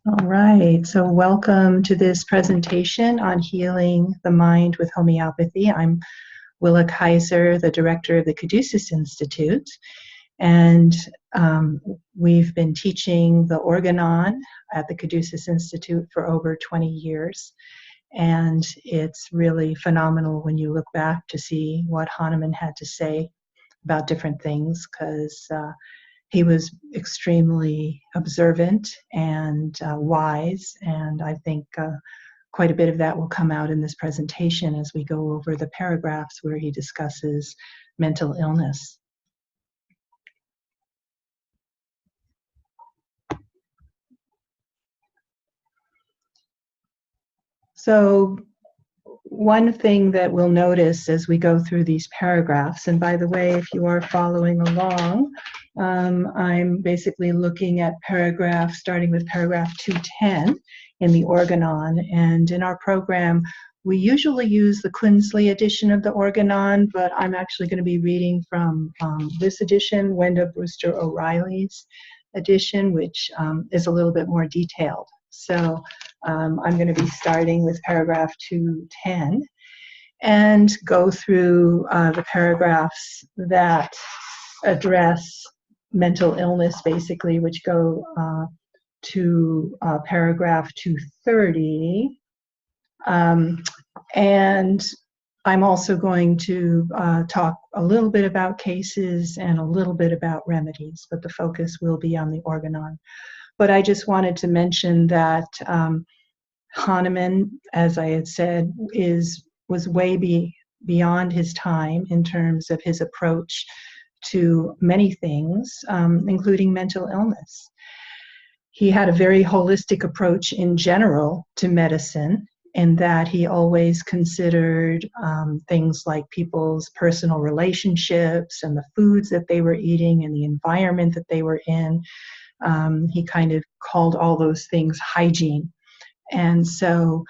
All right, so welcome to this presentation on healing the mind with homeopathy. I'm Willa Kaiser, the director of the Caduceus Institute, and we've been teaching the Organon at the Caduceus Institute for over 20 years. And it's really phenomenal when you look back to see what Hahnemann had to say about different things, because he was extremely observant and wise, and I think quite a bit of that will come out in this presentation as we go over the paragraphs where he discusses mental illness. So one thing that we'll notice as we go through these paragraphs, and by the way, if you are following along, I'm basically looking at starting with paragraph 210 in the Organon. And in our program, we usually use the Quinsley edition of the Organon, but I'm actually going to be reading from this edition, Wenda Brewster O'Reilly's edition, which is a little bit more detailed. So I'm going to be starting with paragraph 210 and go through the paragraphs that address mental illness, basically, which go to paragraph 230. And I'm also going to talk a little bit about cases and a little bit about remedies, but the focus will be on the Organon. But I just wanted to mention that Hahnemann, as I had said, was way beyond his time in terms of his approach to many things, including mental illness. He had a very holistic approach in general to medicine, in that he always considered things like people's personal relationships and the foods that they were eating and the environment that they were in. He kind of called all those things hygiene. And so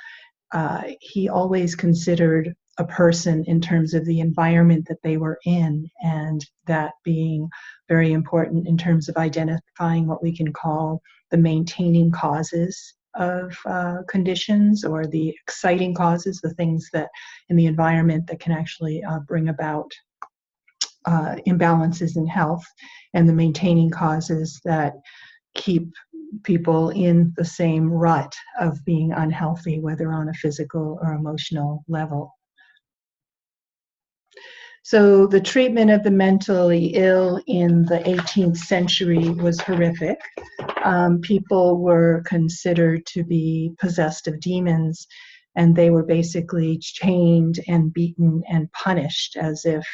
he always considered a person in terms of the environment that they were in, and that being very important in terms of identifying what we can call the maintaining causes of conditions, or the exciting causes, the things that in the environment that can actually bring about imbalances in health, and the maintaining causes that keep people in the same rut of being unhealthy, whether on a physical or emotional level. So the treatment of the mentally ill in the 18th century was horrific. People were considered to be possessed of demons, and they were basically chained and beaten and punished as if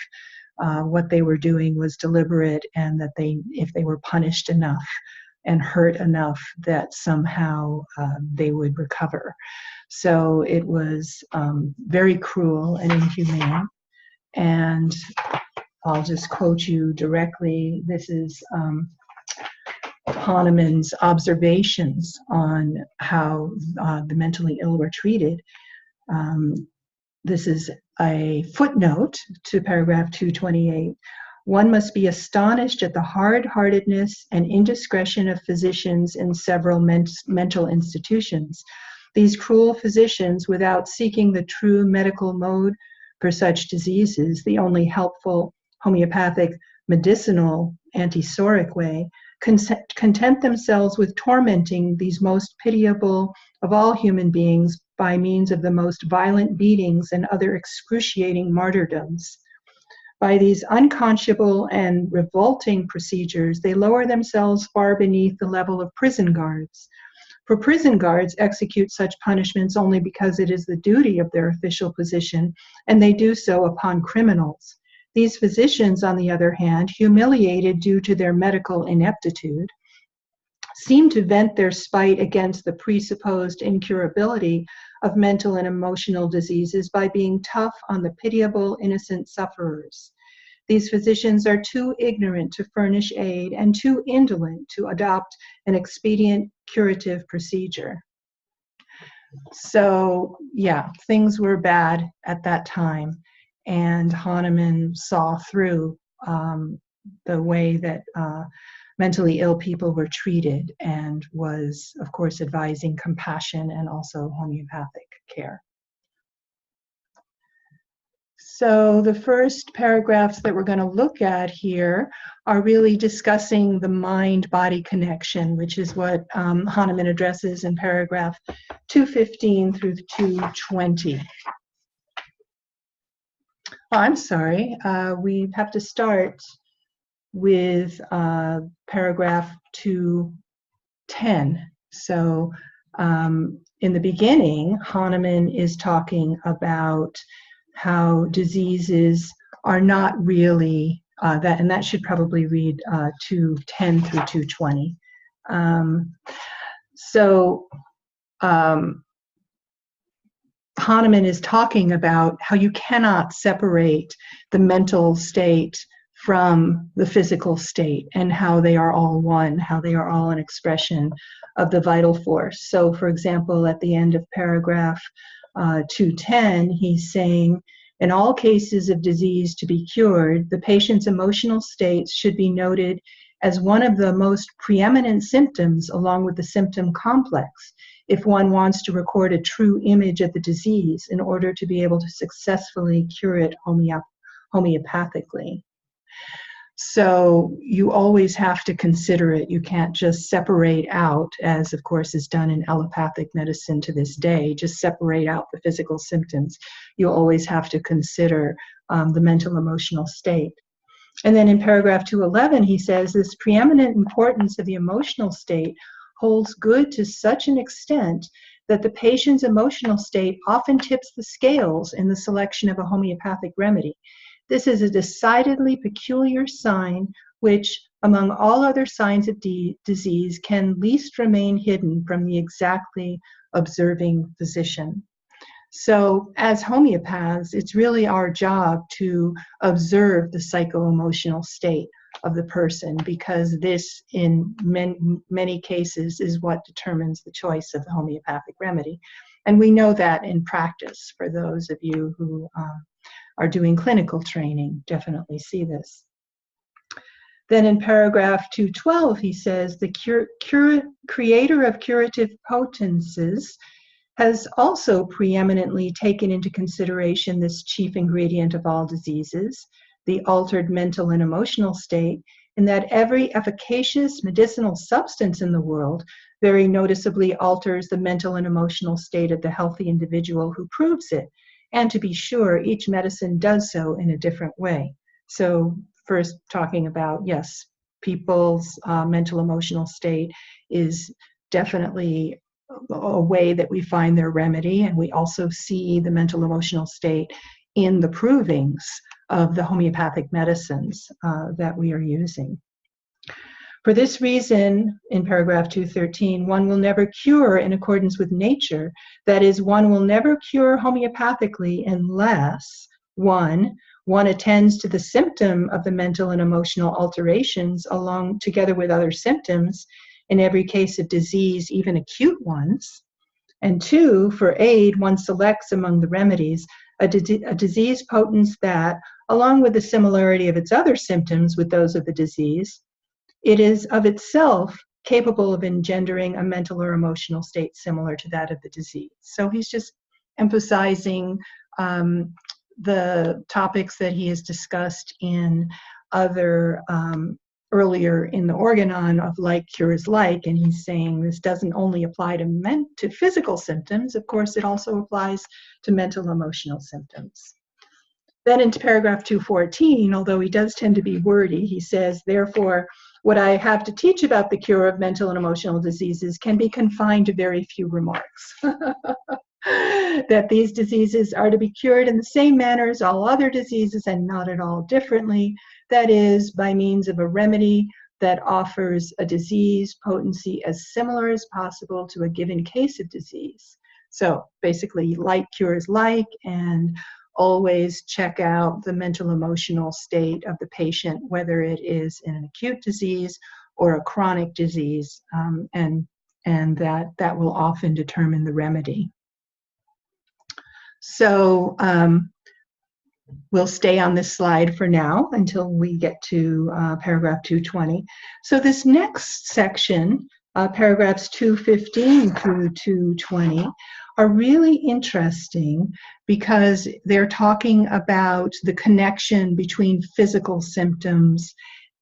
what they were doing was deliberate, and that if they were punished enough and hurt enough, that somehow they would recover. So it was very cruel and inhumane. And I'll just quote you directly. This is Hahnemann's observations on how the mentally ill were treated. This is a footnote to paragraph 228. One must be astonished at the hard-heartedness and indiscretion of physicians in several mental institutions. These cruel physicians, without seeking the true medical mode for such diseases, the only helpful homeopathic medicinal antisoric way, content themselves with tormenting these most pitiable of all human beings by means of the most violent beatings and other excruciating martyrdoms. By these unconscionable and revolting procedures, they lower themselves far beneath the level of prison guards. For prison guards execute such punishments only because it is the duty of their official position, and they do so upon criminals. These physicians, on the other hand, humiliated due to their medical ineptitude, seem to vent their spite against the presupposed incurability of mental and emotional diseases by being tough on the pitiable, innocent sufferers. These physicians are too ignorant to furnish aid and too indolent to adopt an expedient curative procedure. So, yeah, things were bad at that time, and Hahnemann saw through the way that mentally ill people were treated, and was, of course, advising compassion and also homeopathic care. So the first paragraphs that we're going to look at here are really discussing the mind-body connection, which is what Hahnemann addresses in paragraph 215 through 220. Oh, I'm sorry, we have to start with paragraph 210. So in the beginning, Hahnemann is talking about how diseases are not really, and that should probably read 210 through 220. Hahnemann is talking about how you cannot separate the mental state from the physical state, and how they are all one, how they are all an expression of the vital force. So, for example, at the end of paragraph 210, he's saying, in all cases of disease to be cured, the patient's emotional states should be noted as one of the most preeminent symptoms along with the symptom complex, if one wants to record a true image of the disease in order to be able to successfully cure it homeopathically. So you always have to consider it. You can't just separate out, as of course is done in allopathic medicine to this day, just separate out the physical symptoms. You always have to consider the mental emotional state. And then in paragraph 211, he says, this preeminent importance of the emotional state holds good to such an extent that the patient's emotional state often tips the scales in the selection of a homeopathic remedy. This is a decidedly peculiar sign which, among all other signs of disease, can least remain hidden from the exactly observing physician. So as homeopaths, it's really our job to observe the psycho-emotional state of the person, because this, in many cases, is what determines the choice of the homeopathic remedy. And we know that in practice. For those of you who are doing clinical training, definitely see this. Then in paragraph 212, he says, the creator of curative potencies has also preeminently taken into consideration this chief ingredient of all diseases, the altered mental and emotional state, in that every efficacious medicinal substance in the world very noticeably alters the mental and emotional state of the healthy individual who proves it. And to be sure, each medicine does so in a different way. So first talking about, yes, people's mental emotional state is definitely a way that we find their remedy, and we also see the mental emotional state in the provings of the homeopathic medicines that we are using. For this reason, in paragraph 213, one will never cure in accordance with nature. That is, one will never cure homeopathically unless, one attends to the symptom of the mental and emotional alterations along together with other symptoms, in every case of disease, even acute ones. And two, for aid, one selects among the remedies a disease potence that, along with the similarity of its other symptoms with those of the disease, it is of itself capable of engendering a mental or emotional state similar to that of the disease. So he's just emphasizing the topics that he has discussed in other earlier in the Organon of like cures like, and he's saying this doesn't only apply to physical symptoms, of course it also applies to mental emotional symptoms. Then into paragraph 214, although he does tend to be wordy, he says, therefore, what I have to teach about the cure of mental and emotional diseases can be confined to very few remarks. That these diseases are to be cured in the same manner as all other diseases and not at all differently. That is, by means of a remedy that offers a disease potency as similar as possible to a given case of disease. So basically, like cures like, and always check out the mental emotional state of the patient, whether it is in an acute disease or a chronic disease, and that will often determine the remedy. So We'll stay on this slide for now until we get to paragraph 220. So this next section, paragraphs 215 through 220, are really interesting because they're talking about the connection between physical symptoms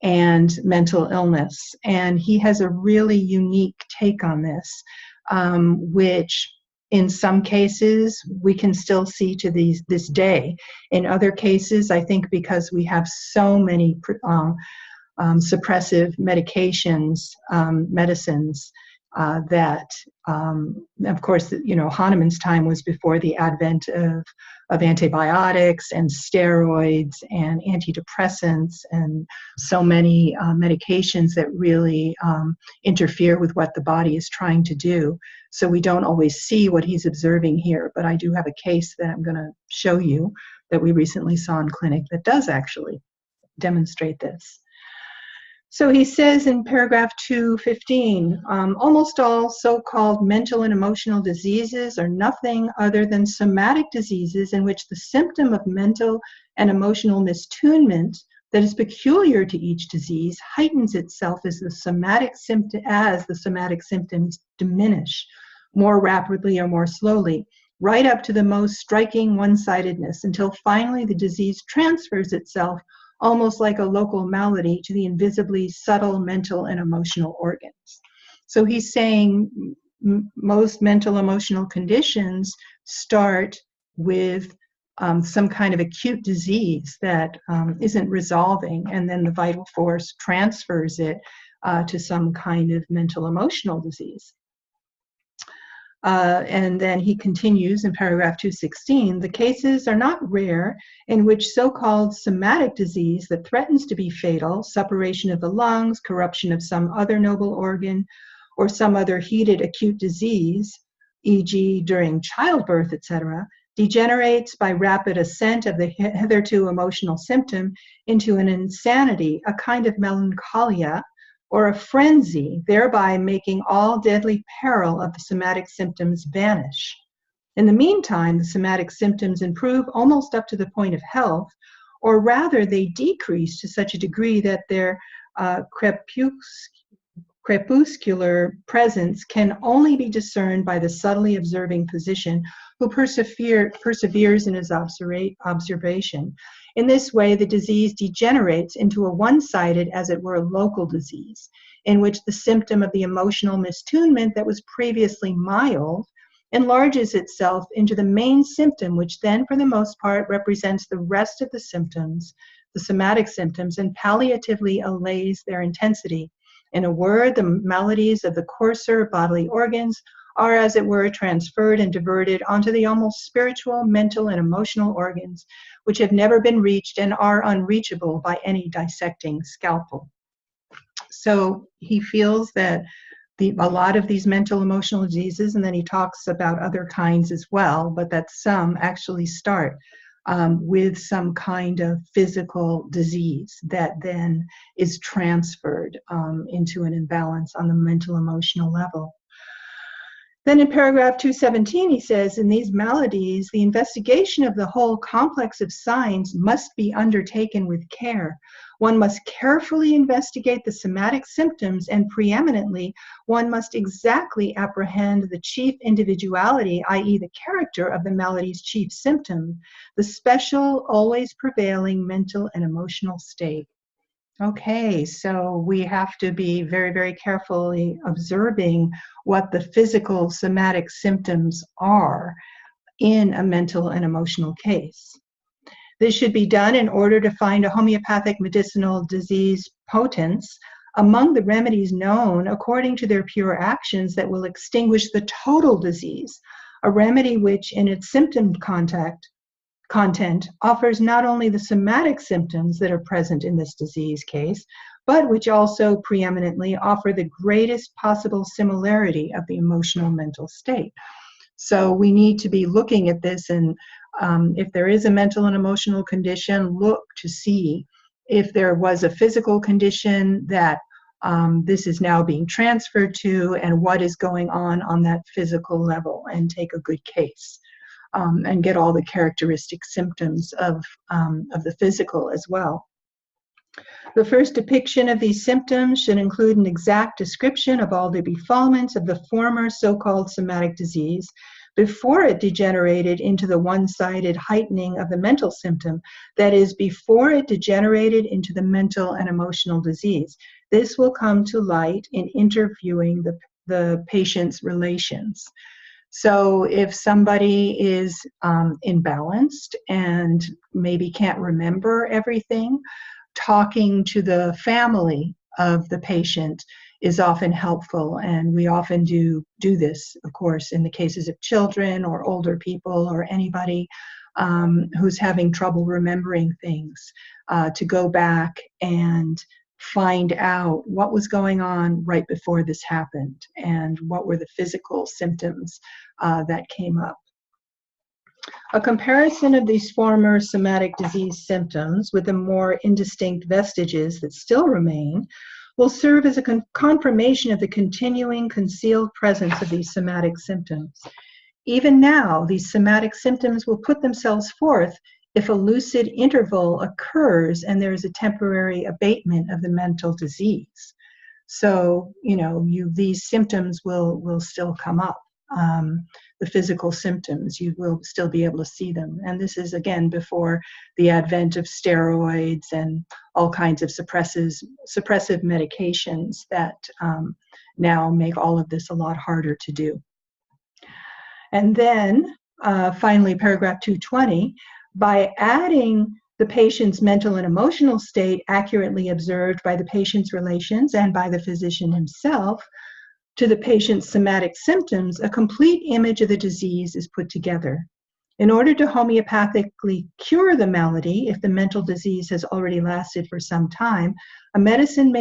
and mental illness. And he has a really unique take on this, which in some cases we can still see to this day. In other cases, I think because we have so many suppressive medications, medicines, that, of course, you know, Hahnemann's time was before the advent of antibiotics and steroids and antidepressants and so many medications that really interfere with what the body is trying to do. So we don't always see what he's observing here, but I do have a case that I'm going to show you that we recently saw in clinic that does actually demonstrate this. So he says in paragraph 215, almost all so-called mental and emotional diseases are nothing other than somatic diseases in which the symptom of mental and emotional mistunement that is peculiar to each disease heightens itself as the somatic symptoms diminish more rapidly or more slowly, right up to the most striking one-sidedness, until finally the disease transfers itself almost like a local malady to the invisibly subtle mental and emotional organs. So he's saying most mental emotional conditions start with some kind of acute disease that isn't resolving, and then the vital force transfers it to some kind of mental emotional disease. And then he continues in paragraph 216, the cases are not rare in which so-called somatic disease that threatens to be fatal, suppuration of the lungs, corruption of some other noble organ, or some other heated acute disease, e.g. during childbirth, etc., degenerates by rapid ascent of the hitherto emotional symptom into an insanity, a kind of melancholia, or a frenzy, thereby making all deadly peril of the somatic symptoms vanish. In the meantime, the somatic symptoms improve almost up to the point of health, or rather they decrease to such a degree that their crepuscular presence can only be discerned by the subtly observing physician who perseveres in his observation. In this way, the disease degenerates into a one-sided, as it were, local disease, in which the symptom of the emotional mistunement that was previously mild enlarges itself into the main symptom, which then, for the most part, represents the rest of the symptoms, the somatic symptoms, and palliatively allays their intensity. In a word, the maladies of the coarser bodily organs are, as it were, transferred and diverted onto the almost spiritual, mental, and emotional organs, which have never been reached and are unreachable by any dissecting scalpel. So he feels that a lot of these mental emotional diseases, and then he talks about other kinds as well, but that some actually start with some kind of physical disease that then is transferred into an imbalance on the mental emotional level. Then in paragraph 217, he says, in these maladies, the investigation of the whole complex of signs must be undertaken with care. One must carefully investigate the somatic symptoms, and preeminently, one must exactly apprehend the chief individuality, i.e. the character of the malady's chief symptom, the special, always prevailing mental and emotional state. Okay, so we have to be very, very carefully observing what the physical somatic symptoms are in a mental and emotional case. This should be done in order to find a homeopathic medicinal disease potence among the remedies known according to their pure actions that will extinguish the total disease, a remedy which in its symptom content offers not only the somatic symptoms that are present in this disease case, but which also preeminently offer the greatest possible similarity of the emotional mental state. So we need to be looking at this, and if there is a mental and emotional condition, look to see if there was a physical condition that this is now being transferred to, and what is going on that physical level, and take a good case. and get all the characteristic symptoms of the physical as well. The first depiction of these symptoms should include an exact description of all the befallments of the former so-called somatic disease before it degenerated into the one-sided heightening of the mental symptom, that is, before it degenerated into the mental and emotional disease. This will come to light in interviewing the patient's relations. So if somebody is imbalanced and maybe can't remember everything, talking to the family of the patient is often helpful, and we often do this, of course, in the cases of children or older people or anybody who's having trouble remembering things, to go back and find out what was going on right before this happened and what were the physical symptoms that came up. A comparison of these former somatic disease symptoms with the more indistinct vestiges that still remain will serve as a confirmation of the continuing concealed presence of these somatic symptoms. Even now, these somatic symptoms will put themselves forth if a lucid interval occurs and there is a temporary abatement of the mental disease. So, these symptoms will still come up. The physical symptoms, you will still be able to see them. And this is, again, before the advent of steroids and all kinds of suppressive medications that now make all of this a lot harder to do. And then, finally, paragraph 220, by adding the patient's mental and emotional state accurately observed by the patient's relations and by the physician himself to the patient's somatic symptoms, a complete image of the disease is put together. In order to homeopathically cure the malady, if the mental disease has already lasted for some time, a medicine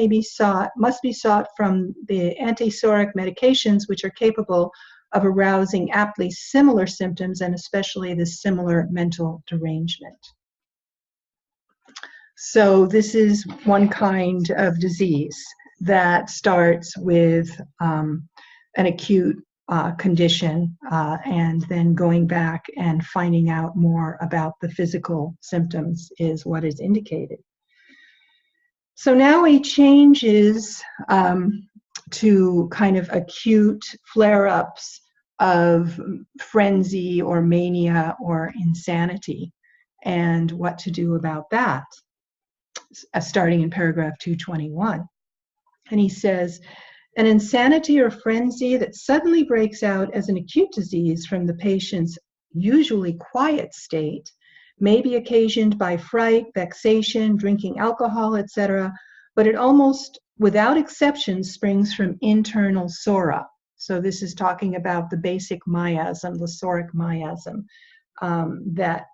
must be sought from the antipsoric medications, which are capable of arousing aptly similar symptoms and especially the similar mental derangement. So this is one kind of disease that starts with an acute condition and then going back and finding out more about the physical symptoms is what is indicated. So now he changes to kind of acute flare-ups of frenzy or mania or insanity and what to do about that, starting in paragraph 221. And he says, an insanity or frenzy that suddenly breaks out as an acute disease from the patient's usually quiet state may be occasioned by fright, vexation, drinking alcohol, etc., but it almost without exception springs from internal sora. So this is talking about the basic miasm, the soric miasm that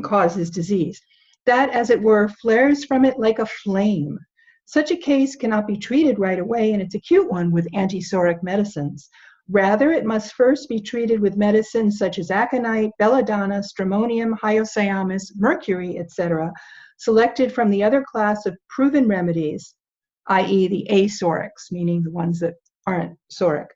causes disease. That, as it were, flares from it like a flame. Such a case cannot be treated right away in its acute one with antisoric medicines. Rather, it must first be treated with medicines such as aconite, belladonna, stramonium, hyoscyamus, mercury, etc., selected from the other class of proven remedies, i.e. the asorics, meaning the ones that aren't soric.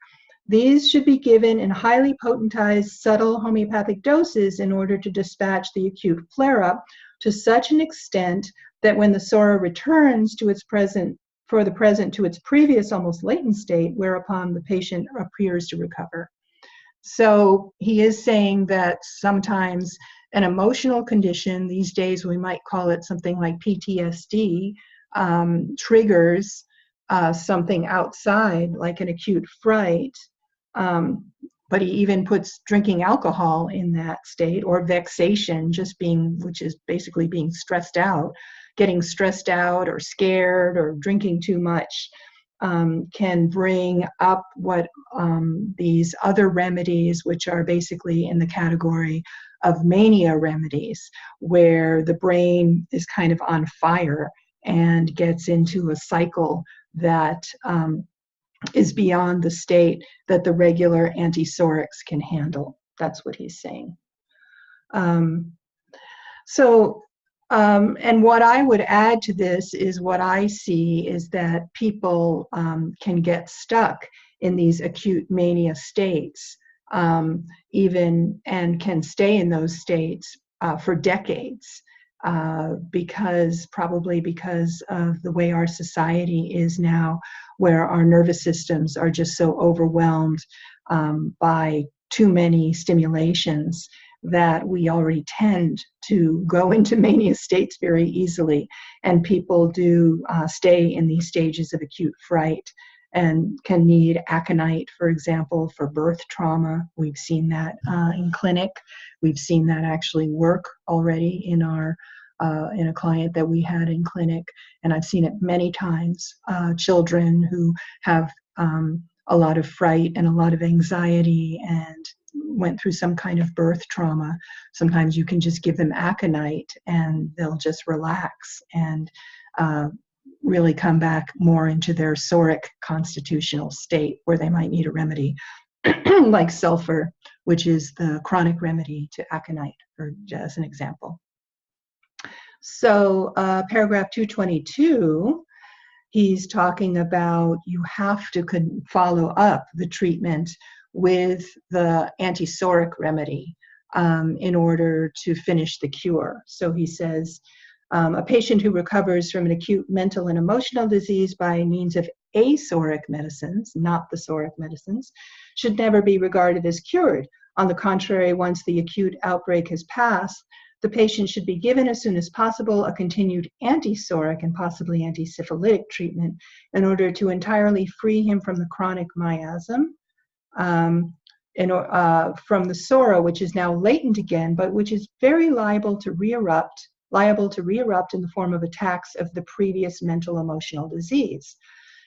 These should be given in highly potentized, subtle homeopathic doses in order to dispatch the acute flare-up to such an extent that when the sora returns to its present, to its previous almost latent state, whereupon the patient appears to recover. So he is saying that sometimes an emotional condition, these days we might call it something like PTSD, triggers something outside, like an acute fright, but he even puts drinking alcohol in that state, or vexation, which is basically being stressed out, getting stressed out or scared or drinking too much, can bring up what these other remedies, which are basically in the category of mania remedies, where the brain is kind of on fire and gets into a cycle that is beyond the state that the regular antisorics can handle. That's what he's saying. And what I would add to this is what I see is that people can get stuck in these acute mania states even, and can stay in those states for decades, probably because of the way our society is now, where our nervous systems are just so overwhelmed by too many stimulations that we already tend to go into mania states very easily. And people do stay in these stages of acute fright and can need aconite, for example, for birth trauma. We've seen that in clinic. We've seen that actually work already in a client that we had in clinic, and I've seen it many times. Children who have a lot of fright and a lot of anxiety and went through some kind of birth trauma. Sometimes you can just give them aconite and they'll just relax and really come back more into their soric constitutional state, where they might need a remedy like sulfur, which is the chronic remedy to aconite, or as an example. So paragraph 222, he's talking about you have to follow up the treatment with the antisoric remedy in order to finish the cure. So he says, a patient who recovers from an acute mental and emotional disease by means of asoric medicines, not the soric medicines, should never be regarded as cured. On the contrary, once the acute outbreak has passed, the patient should be given as soon as possible a continued antisoric and possibly antisyphilitic treatment in order to entirely free him from the chronic miasm, from the sora, which is now latent again, but which is very liable to re-erupt in the form of attacks of the previous mental emotional disease.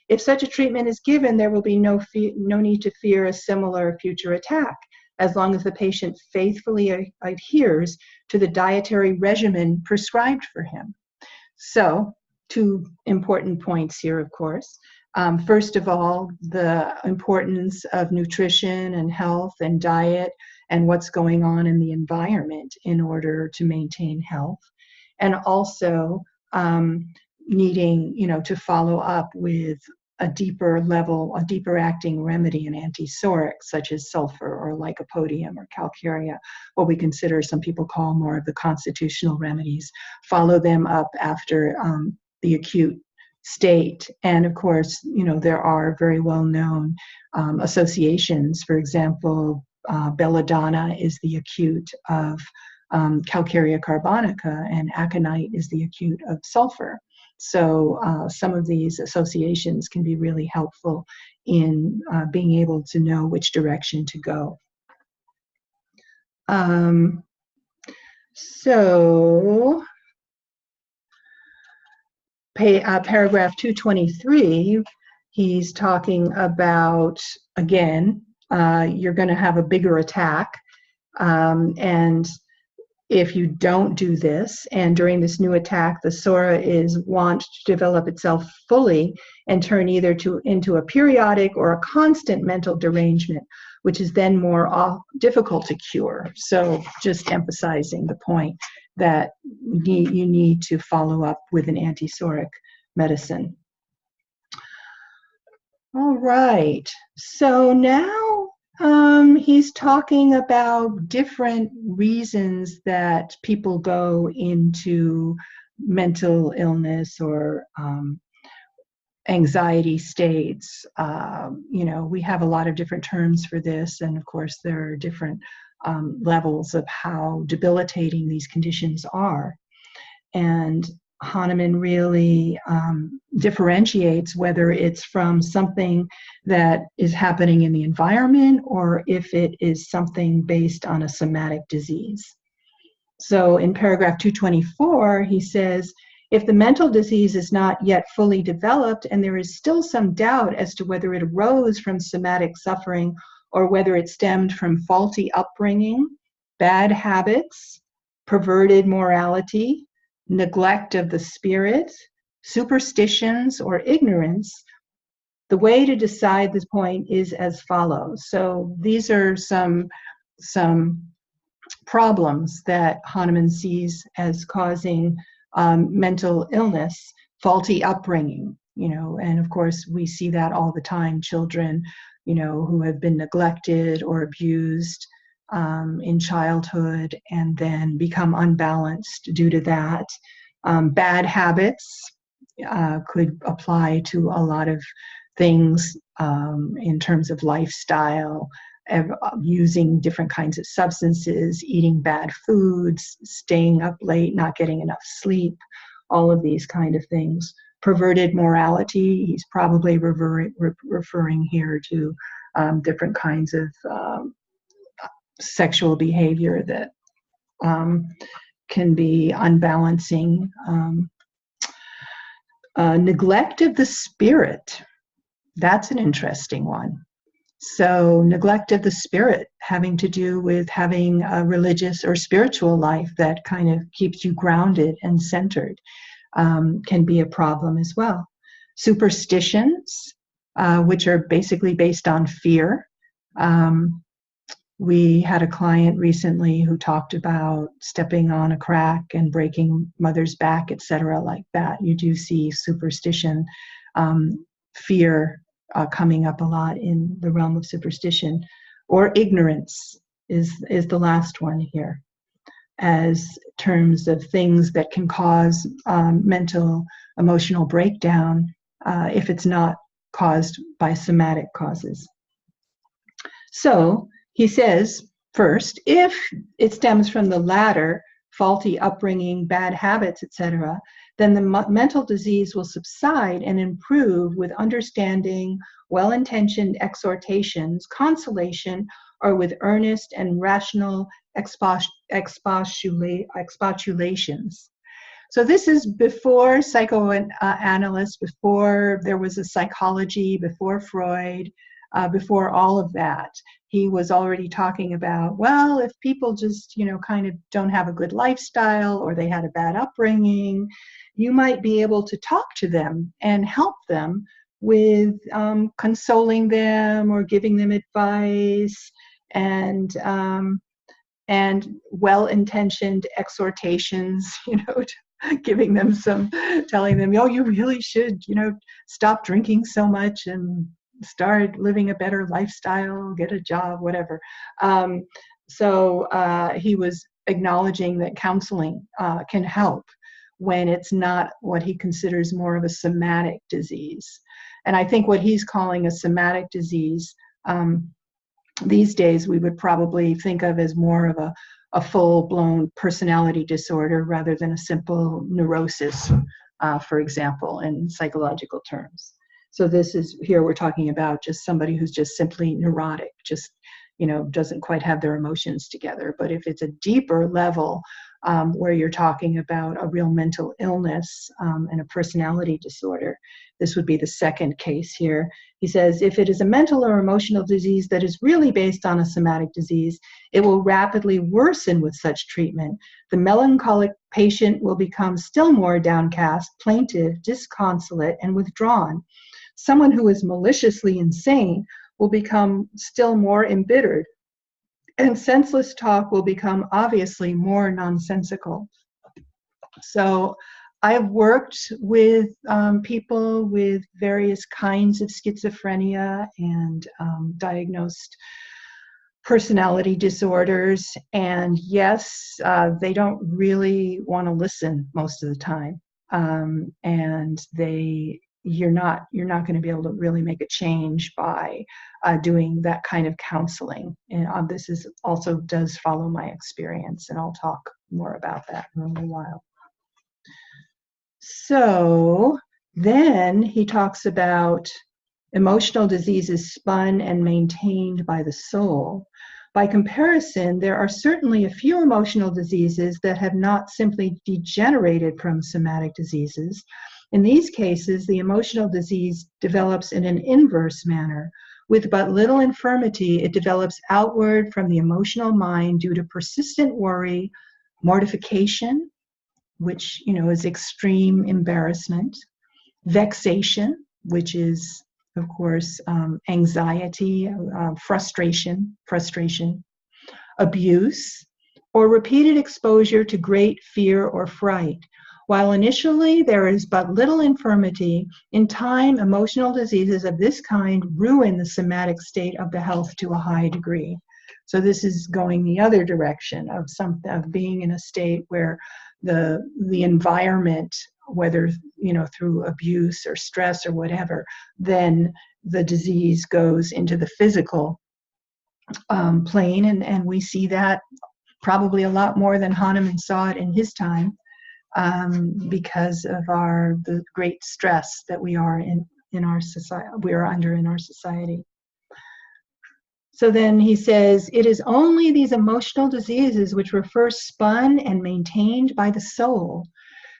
If such a treatment is given, there will be no need to fear a similar future attack, as long as the patient faithfully adheres to the dietary regimen prescribed for him. So, two important points here, of course. First of all, the importance of nutrition and health and diet and what's going on in the environment in order to maintain health. And also needing, to follow up with a deeper level, a deeper acting remedy, an antisoric, such as sulfur or lycopodium or calcarea, what we consider, some people call more of the constitutional remedies. Follow them up after the acute state. And of course, there are very well-known associations. For example, belladonna is the acute of calcarea carbonica, and aconite is the acute of sulfur. So some of these associations can be really helpful in being able to know which direction to go. Paragraph 223, he's talking about, again, you're going to have a bigger attack, and if you don't do this, and during this new attack, the sora is wont to develop itself fully and turn either into a periodic or a constant mental derangement, which is then more difficult to cure. So just emphasizing the point that you need to follow up with an antisoric medicine. All right, so now he's talking about different reasons that people go into mental illness or anxiety states. We have a lot of different terms for this, and of course there are different levels of how debilitating these conditions are. And Hahnemann really differentiates whether it's from something that is happening in the environment or if it is something based on a somatic disease. So in paragraph 224, he says, if the mental disease is not yet fully developed and there is still some doubt as to whether it arose from somatic suffering or whether it stemmed from faulty upbringing, bad habits, perverted morality, neglect of the spirit, superstitions, or ignorance, the way to decide this point is as follows. So these are some problems that Hahnemann sees as causing mental illness: faulty upbringing, and of course we see that all the time. Children who have been neglected or abused in childhood and then become unbalanced due to that. Bad habits could apply to a lot of things in terms of lifestyle, using different kinds of substances, eating bad foods, staying up late, not getting enough sleep, all of these kind of things. Perverted morality, he's probably referring here to different kinds of sexual behavior that can be unbalancing. Neglect of the spirit, that's an interesting one. So neglect of the spirit, having to do with having a religious or spiritual life that kind of keeps you grounded and centered, can be a problem as well. Superstitions, which are basically based on fear. We had a client recently who talked about stepping on a crack and breaking mother's back, etc., like that. You do see superstition, fear coming up a lot in the realm of superstition. Or ignorance is the last one here, as terms of things that can cause mental, emotional breakdown if it's not caused by somatic causes. So he says, first, if it stems from the latter, faulty upbringing, bad habits, etc., then the mental disease will subside and improve with understanding, well-intentioned exhortations, consolation, or with earnest and rational expostulations. So this is before psychoanalysts, before there was a psychology, before Freud, before all of that. He was already talking about, well, if people just, kind of don't have a good lifestyle or they had a bad upbringing, you might be able to talk to them and help them with consoling them or giving them advice and well-intentioned exhortations, giving them telling them, oh, you really should, stop drinking so much and start living a better lifestyle, get a job, whatever. So he was acknowledging that counseling can help when it's not what he considers more of a somatic disease. And I think what he's calling a somatic disease, these days we would probably think of as more of a full-blown personality disorder rather than a simple neurosis, for example, in psychological terms. So here we're talking about just somebody who's just simply neurotic, just, doesn't quite have their emotions together. But if it's a deeper level where you're talking about a real mental illness and a personality disorder, this would be the second case here. He says, if it is a mental or emotional disease that is really based on a somatic disease, it will rapidly worsen with such treatment. The melancholic patient will become still more downcast, plaintive, disconsolate, and withdrawn. Someone who is maliciously insane will become still more embittered, and senseless talk will become obviously more nonsensical. So I've worked with people with various kinds of schizophrenia and diagnosed personality disorders, and yes, they don't really want to listen most of the time, and you're not going to be able to really make a change by doing that kind of counseling. And this also does follow my experience, and I'll talk more about that in a little while. So then he talks about emotional diseases spun and maintained by the soul. By comparison, there are certainly a few emotional diseases that have not simply degenerated from somatic diseases. In these cases, the emotional disease develops in an inverse manner. With but little infirmity, it develops outward from the emotional mind due to persistent worry, mortification, which is extreme embarrassment, vexation, which is, of course, anxiety, frustration, abuse, or repeated exposure to great fear or fright. While initially there is but little infirmity, in time, emotional diseases of this kind ruin the somatic state of the health to a high degree. So this is going the other direction of being in a state where the environment, whether through abuse or stress or whatever, then the disease goes into the physical plane, and we see that probably a lot more than Hahnemann saw it in his time, because of the great stress that we are in our society, we are under in our society. So then he says, it is only these emotional diseases which were first spun and maintained by the soul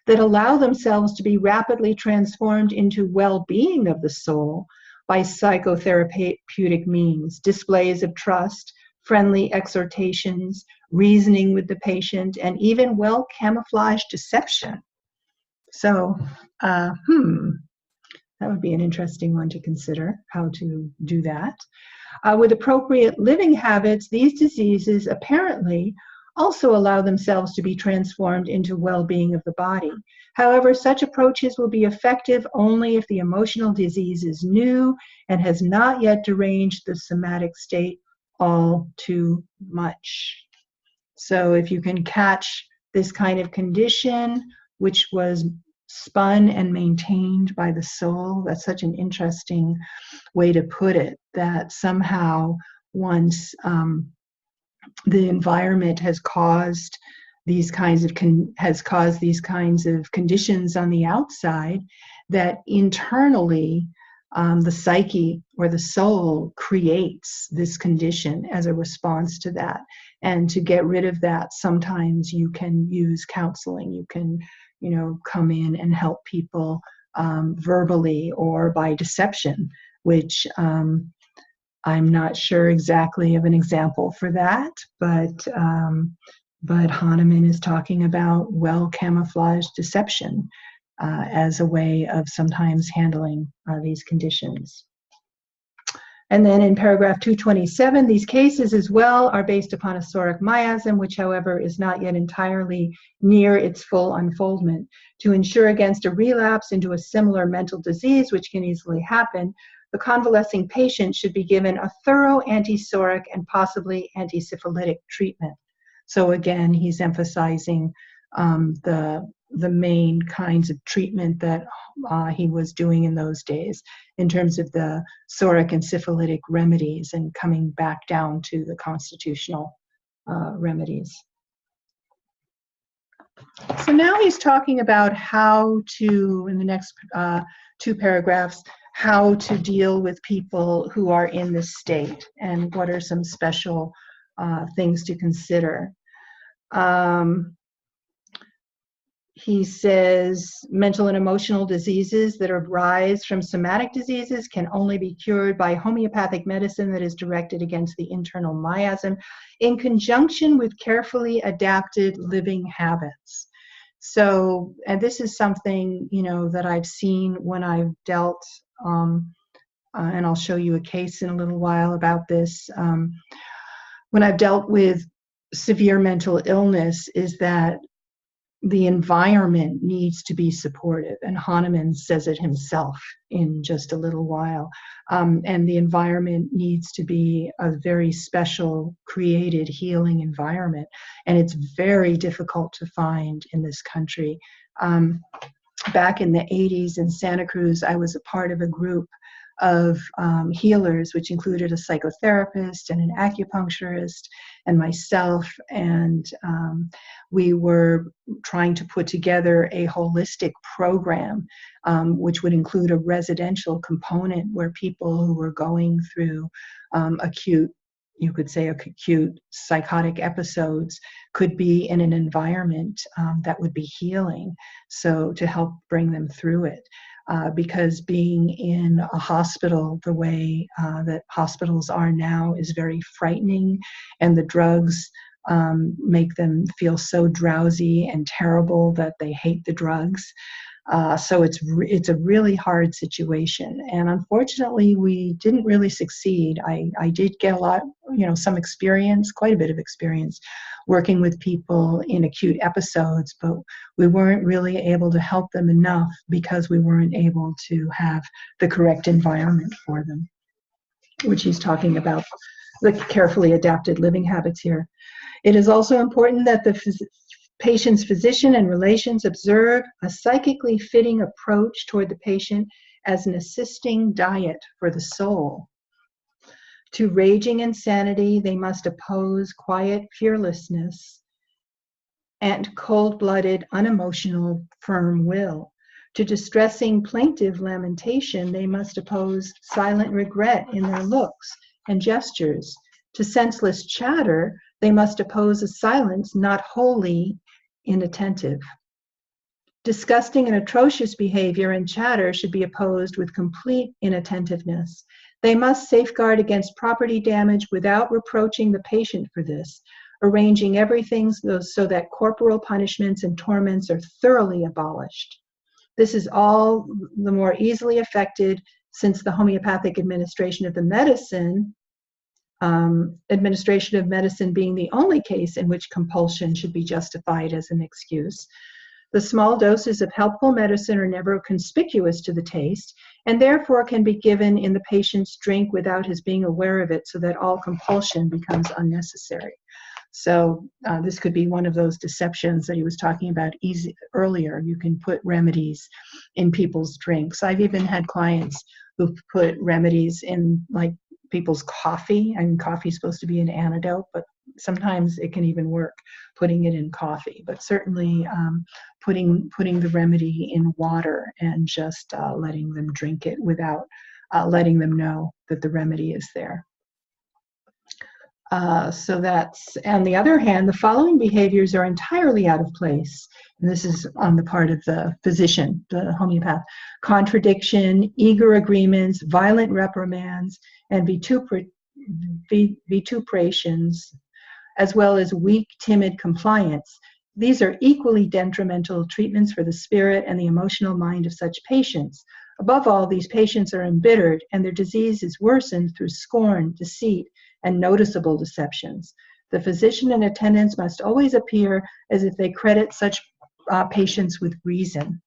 that allow themselves to be rapidly transformed into well-being of the soul by psychotherapeutic means, displays of trust, friendly exhortations, reasoning with the patient, and even well-camouflaged deception. So, that would be an interesting one to consider, how to do that. With appropriate living habits, these diseases apparently also allow themselves to be transformed into well-being of the body. However, such approaches will be effective only if the emotional disease is new and has not yet deranged the somatic state all too much. So if you can catch this kind of condition, which was spun and maintained by the soul, that's such an interesting way to put it, that somehow once the environment has caused these kinds of conditions on the outside, that internally the psyche or the soul creates this condition as a response to that. And to get rid of that, sometimes you can use counseling. You can, come in and help people verbally or by deception, which I'm not sure exactly of an example for that, but Hahnemann is talking about well-camouflaged deception as a way of sometimes handling these conditions. And then in paragraph 227, these cases as well are based upon a psoric miasm, which, however, is not yet entirely near its full unfoldment. To ensure against a relapse into a similar mental disease, which can easily happen, the convalescing patient should be given a thorough anti-psoric and possibly anti-syphilitic treatment. So again, he's emphasizing the main kinds of treatment that he was doing in those days in terms of the psoric and syphilitic remedies, and coming back down to the constitutional remedies. So now he's talking about how to, in the next two paragraphs, how to deal with people who are in this state, and what are some special things to consider. He says mental and emotional diseases that arise from somatic diseases can only be cured by homeopathic medicine that is directed against the internal miasm in conjunction with carefully adapted living habits. So, and this is something, that I've seen when I've dealt, and I'll show you a case in a little while about this, when I've dealt with severe mental illness, is that the environment needs to be supportive, and Hahnemann says it himself in just a little while. And the environment needs to be a very special, created, healing environment, and it's very difficult to find in this country. Back in the 80s in Santa Cruz, I was a part of a group of healers, which included a psychotherapist and an acupuncturist and myself, and we were trying to put together a holistic program, which would include a residential component where people who were going through acute psychotic episodes could be in an environment that would be healing, so to help bring them through it. Because being in a hospital the way that hospitals are now is very frightening, and the drugs make them feel so drowsy and terrible that they hate the drugs. So it's a really hard situation, and unfortunately we didn't really succeed. I did get a lot, some experience, quite a bit of experience working with people in acute episodes, but we weren't really able to help them enough because we weren't able to have the correct environment for them, which he's talking about the carefully adapted living habits here. It is also important that the patient's physician and relations observe a psychically fitting approach toward the patient as an assisting diet for the soul. To raging insanity, they must oppose quiet fearlessness and cold-blooded, unemotional, firm will. To distressing plaintive lamentation, they must oppose silent regret in their looks and gestures. To senseless chatter, they must oppose a silence not wholly inattentive. Disgusting and atrocious behavior and chatter should be opposed with complete inattentiveness. They must safeguard against property damage without reproaching the patient for this, arranging everything so that corporal punishments and torments are thoroughly abolished. This is all the more easily effected since the homeopathic administration of the medicine, being the only case in which compulsion should be justified as an excuse. The small doses of helpful medicine are never conspicuous to the taste, and therefore can be given in the patient's drink without his being aware of it, so that all compulsion becomes unnecessary. So this could be one of those deceptions that he was talking about earlier. You can put remedies in people's drinks. I've even had clients who put remedies in like people's coffee. I mean, coffee is supposed to be an antidote, but sometimes it can even work putting it in coffee. But certainly putting the remedy in water and just letting them drink it without letting them know that the remedy is there. So that's, on the other hand, the following behaviors are entirely out of place. And this is on the part of the physician, the homeopath: contradiction, eager agreements, violent reprimands, and vituperations, as well as weak, timid compliance. These are equally detrimental treatments for the spirit and the emotional mind of such patients. Above all, these patients are embittered, and their disease is worsened through scorn, deceit, and noticeable deceptions. The physician and attendants must always appear as if they credit such patients with reason.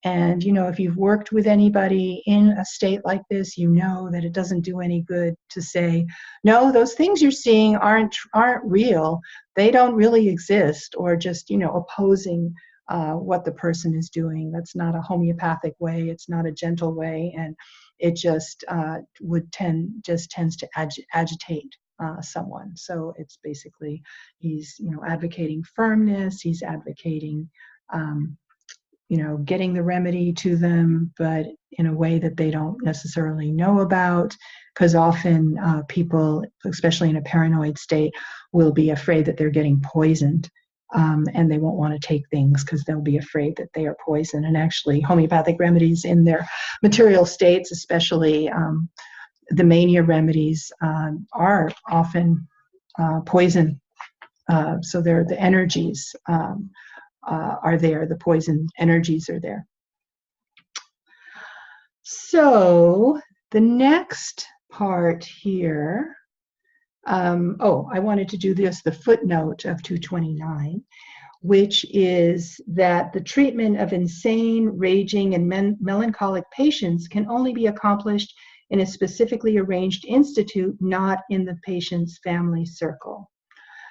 And, if you've worked with anybody in a state like this, you know that it doesn't do any good to say, no, those things you're seeing aren't real. They don't really exist, or just, opposing what the person is doing. That's not a homeopathic way. It's not a gentle way. And it just tends to agitate someone. So it's basically, he's, advocating firmness. He's advocating, getting the remedy to them, but in a way that they don't necessarily know about, because often people, especially in a paranoid state, will be afraid that they're getting poisoned, and they won't want to take things because they'll be afraid that they are poisoned. And actually, homeopathic remedies in their material states, especially the mania remedies, are often poison. So the energies are there, the poison energies are there. So the next part here, I wanted to do this, the footnote of 229, which is that the treatment of insane, raging, and melancholic patients can only be accomplished in a specifically arranged institute, not in the patient's family circle.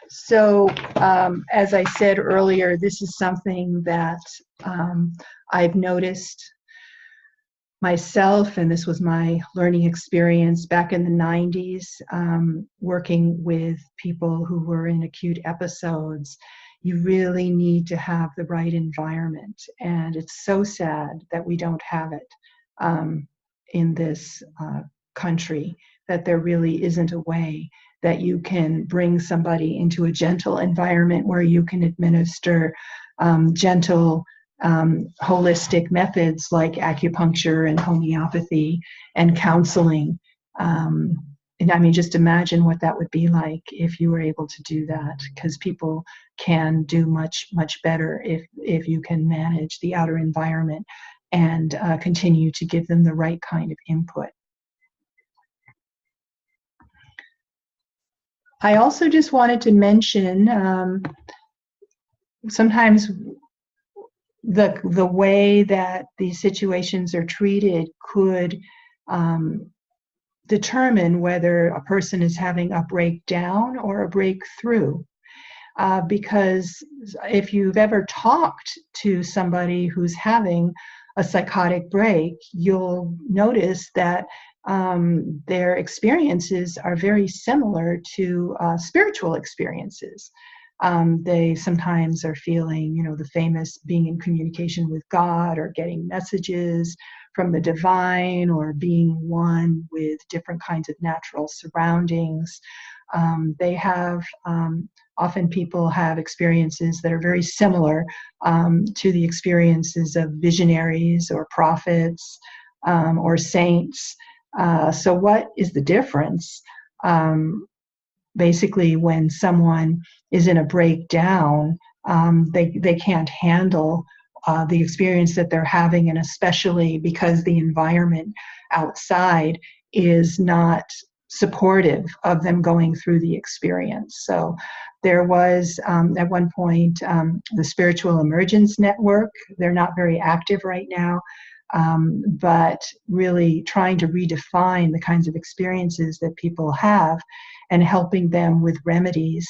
So, as I said earlier, this is something that I've noticed myself, and this was my learning experience back in the 90s, working with people who were in acute episodes. You really need to have the right environment, and it's so sad that we don't have it in this country, that there really isn't a way that you can bring somebody into a gentle environment where you can administer gentle, holistic methods like acupuncture and homeopathy and counseling. And I mean, just imagine what that would be like if you were able to do that, because people can do much, much better if you can manage the outer environment and continue to give them the right kind of input. I also just wanted to mention sometimes the way that these situations are treated could determine whether a person is having a breakdown or a breakthrough. Because if you've ever talked to somebody who's having a psychotic break, you'll notice that their experiences are very similar to spiritual experiences. They sometimes are feeling, the famous being in communication with God or getting messages from the divine or being one with different kinds of natural surroundings. They have often people have experiences that are very similar to the experiences of visionaries or prophets or saints. So what is the difference? Basically, when someone is in a breakdown, they can't handle the experience that they're having, and especially because the environment outside is not supportive of them going through the experience. So there was at one point the Spiritual Emergence Network. They're not very active right now, but really trying to redefine the kinds of experiences that people have and helping them with remedies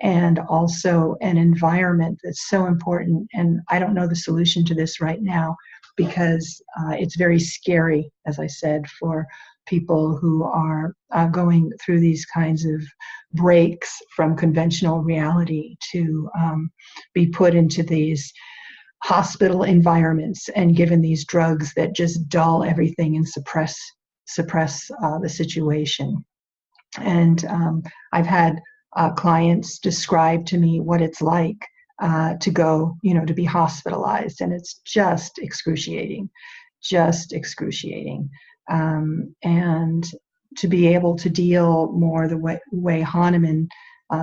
and also an environment that's so important. And I don't know the solution to this right now because it's very scary, as I said, for people who are going through these kinds of breaks from conventional reality to be put into these hospital environments and given these drugs that just dull everything and suppress the situation. And I've had clients describe to me what it's like to go, to be hospitalized, and it's just excruciating. And to be able to deal more the way Hahnemann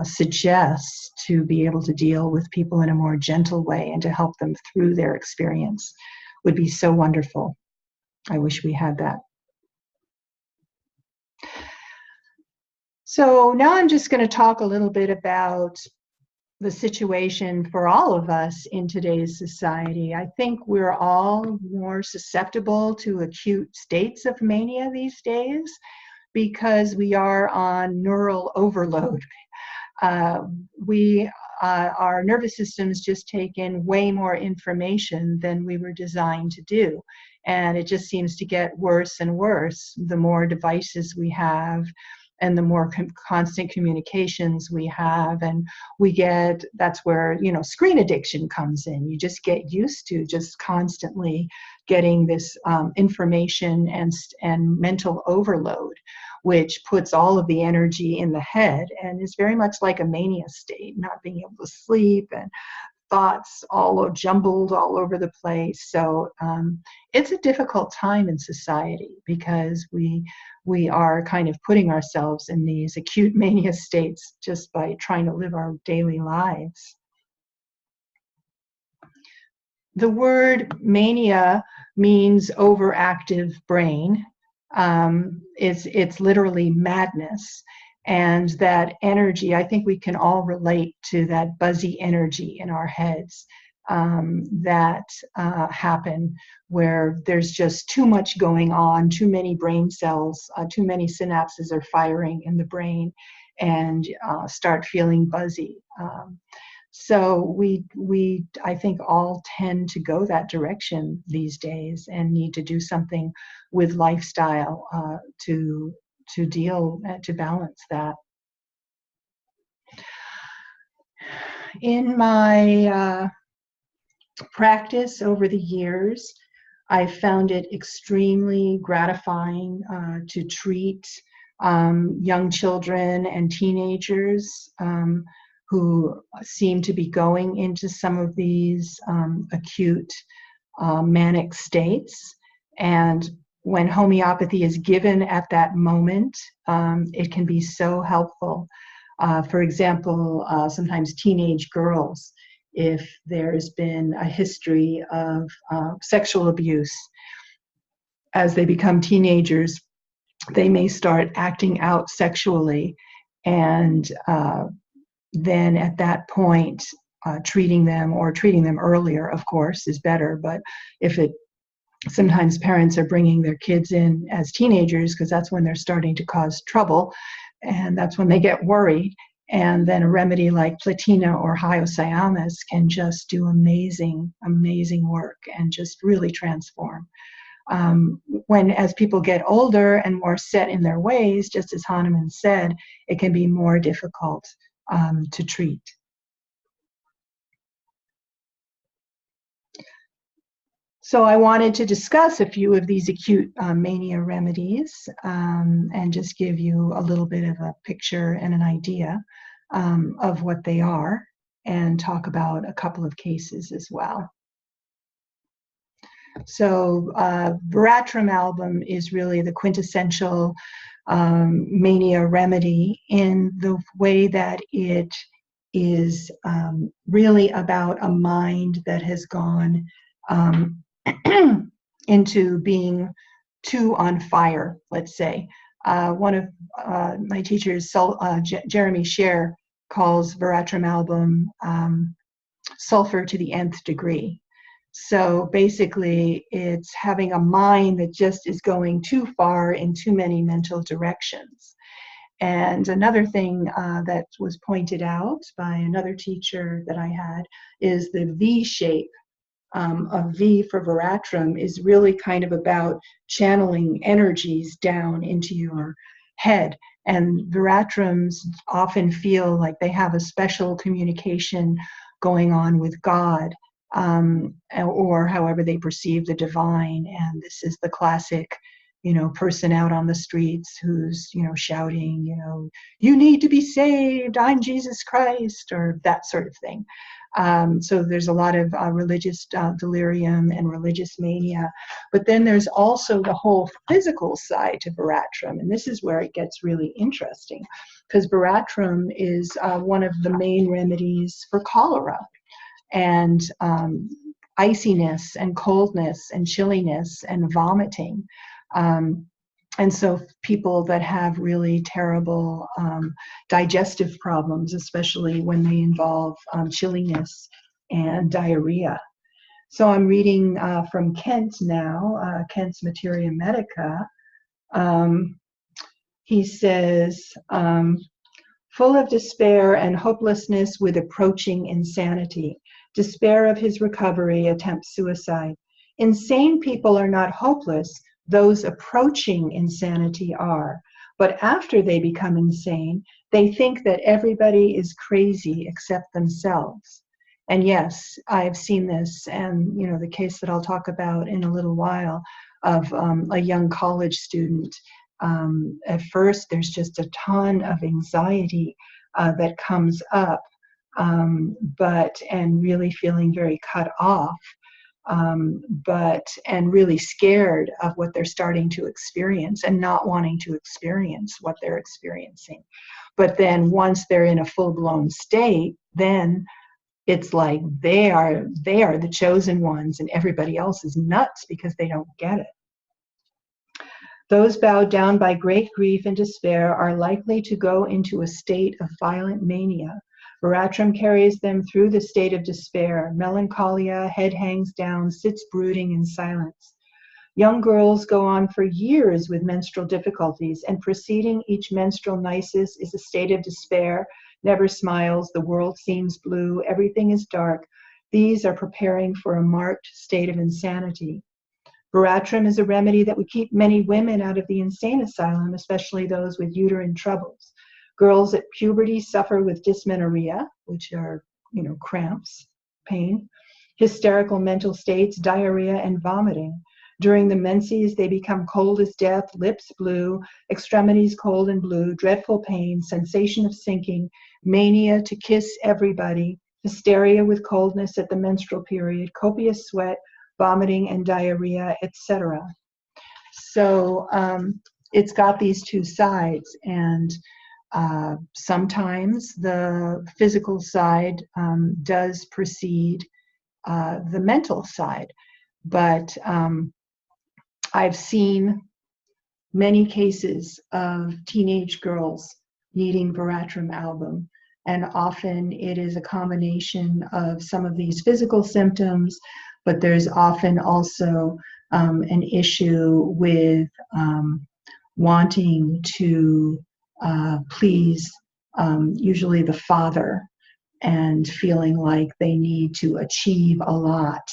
suggests, to be able to deal with people in a more gentle way and to help them through their experience would be so wonderful. I wish we had that. So now I'm just going to talk a little bit about the situation for all of us in today's society. I think we're all more susceptible to acute states of mania these days because we are on neural overload. Our nervous systems just take in way more information than we were designed to do. And it just seems to get worse and worse the more devices we have and the more constant communications we have. And that's where, screen addiction comes in. You just get used to just constantly getting this information and mental overload, which puts all of the energy in the head and is very much like a mania state, not being able to sleep and thoughts all jumbled all over the place. So it's a difficult time in society because we are kind of putting ourselves in these acute mania states just by trying to live our daily lives. The word mania means overactive brain. It's literally madness. And that energy, I think we can all relate to that buzzy energy in our heads that happen where there's just too much going on, too many brain cells, too many synapses are firing in the brain and start feeling buzzy. So we I think all tend to go that direction these days and need to do something with lifestyle to balance that. In my practice over the years, I found it extremely gratifying to treat young children and teenagers who seem to be going into some of these acute manic states. And when homeopathy is given at that moment, it can be so helpful. For example, sometimes teenage girls, if there's been a history of sexual abuse, as they become teenagers, they may start acting out sexually. And then at that point, treating them earlier, of course, is better. But sometimes parents are bringing their kids in as teenagers because that's when they're starting to cause trouble, and that's when they get worried. And then a remedy like platina or hyoscyamus can just do amazing, amazing work and just really transform. As people get older and more set in their ways, just as Hahnemann said, it can be more difficult to treat. So I wanted to discuss a few of these acute mania remedies and just give you a little bit of a picture and an idea of what they are, and talk about a couple of cases as well. So veratrum album is really the quintessential mania remedy in the way that it is really about a mind that has gone into being too on fire, let's say. One of my teachers, Jeremy Scher, calls veratrum album sulfur to the nth degree. So basically, it's having a mind that just is going too far in too many mental directions. And another thing that was pointed out by another teacher that I had is the V shape of V for veratrum is really kind of about channeling energies down into your head. And veratrums often feel like they have a special communication going on with God, or however they perceive the divine. And this is the classic, person out on the streets who's, shouting, you need to be saved, I'm Jesus Christ, or that sort of thing. So there's a lot of religious delirium and religious mania. But then there's also the whole physical side to veratrum. And this is where it gets really interesting, because veratrum is one of the main remedies for cholera and iciness and coldness and chilliness and vomiting. And so people that have really terrible digestive problems, especially when they involve chilliness and diarrhea. So I'm reading from Kent now, Kent's Materia Medica. He says, full of despair and hopelessness with approaching insanity. Despair of his recovery, attempts suicide. Insane people are not hopeless. Those approaching insanity are. But after they become insane, they think that everybody is crazy except themselves. And yes, I've seen this, and the case that I'll talk about in a little while of a young college student. At first, there's just a ton of anxiety that comes up, and really feeling very cut off, and really scared of what they're starting to experience and not wanting to experience what they're experiencing. But then once they're in a full-blown state, then it's like they are the chosen ones and everybody else is nuts because they don't get it. Those bowed down by great grief and despair are likely to go into a state of violent mania. Veratrum carries them through the state of despair. Melancholia, head hangs down, sits brooding in silence. Young girls go on for years with menstrual difficulties, and preceding each menstrual nisus is a state of despair, never smiles, the world seems blue, everything is dark. These are preparing for a marked state of insanity. Veratrum is a remedy that would keep many women out of the insane asylum, especially those with uterine troubles. Girls at puberty suffer with dysmenorrhea, which are, cramps, pain, hysterical mental states, diarrhea, and vomiting. During the menses, they become cold as death, lips blue, extremities cold and blue, dreadful pain, sensation of sinking, mania to kiss everybody, hysteria with coldness at the menstrual period, copious sweat, vomiting and diarrhea, etc. So it's got these two sides, and sometimes the physical side does precede the mental side. But I've seen many cases of teenage girls needing Veratrum album. And often it is a combination of some of these physical symptoms, but there's often also an issue with wanting to please usually the father, and feeling like they need to achieve a lot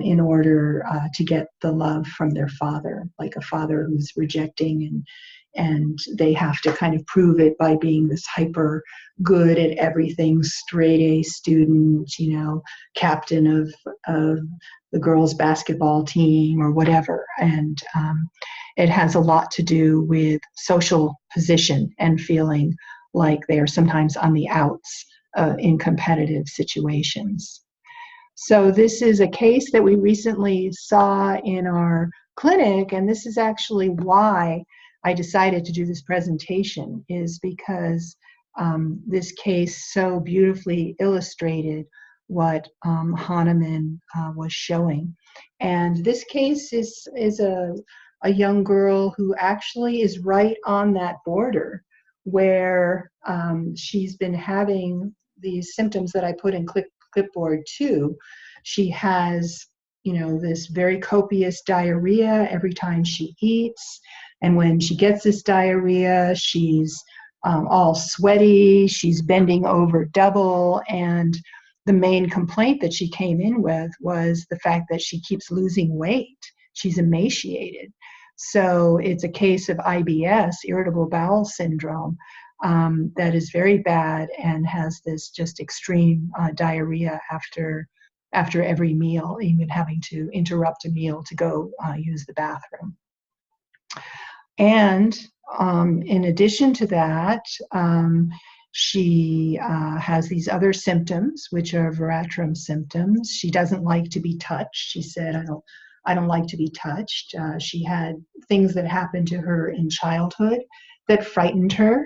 in order to get the love from their father, like a father who's rejecting, and they have to kind of prove it by being this hyper good at everything, straight A student, you know, captain of the girls' basketball team or whatever. And it has a lot to do with social position and feeling like they are sometimes on the outs in competitive situations. So this is a case that we recently saw in our clinic, and this is actually why I decided to do this presentation, is because this case so beautifully illustrated what Hahnemann was showing. And this case is a young girl who actually is right on that border where she's been having these symptoms that I put in clipboard too. She has, you know, this very copious diarrhea every time she eats. And when she gets this diarrhea, she's all sweaty, she's bending over double. And the main complaint that she came in with was the fact that she keeps losing weight. She's emaciated. So it's a case of IBS, irritable bowel syndrome, that is very bad and has this just extreme diarrhea after every meal, even having to interrupt a meal to go use the bathroom. And in addition to that, she has these other symptoms, which are Veratrum symptoms. She doesn't like to be touched. She said, I don't like to be touched. She had things that happened to her in childhood that frightened her.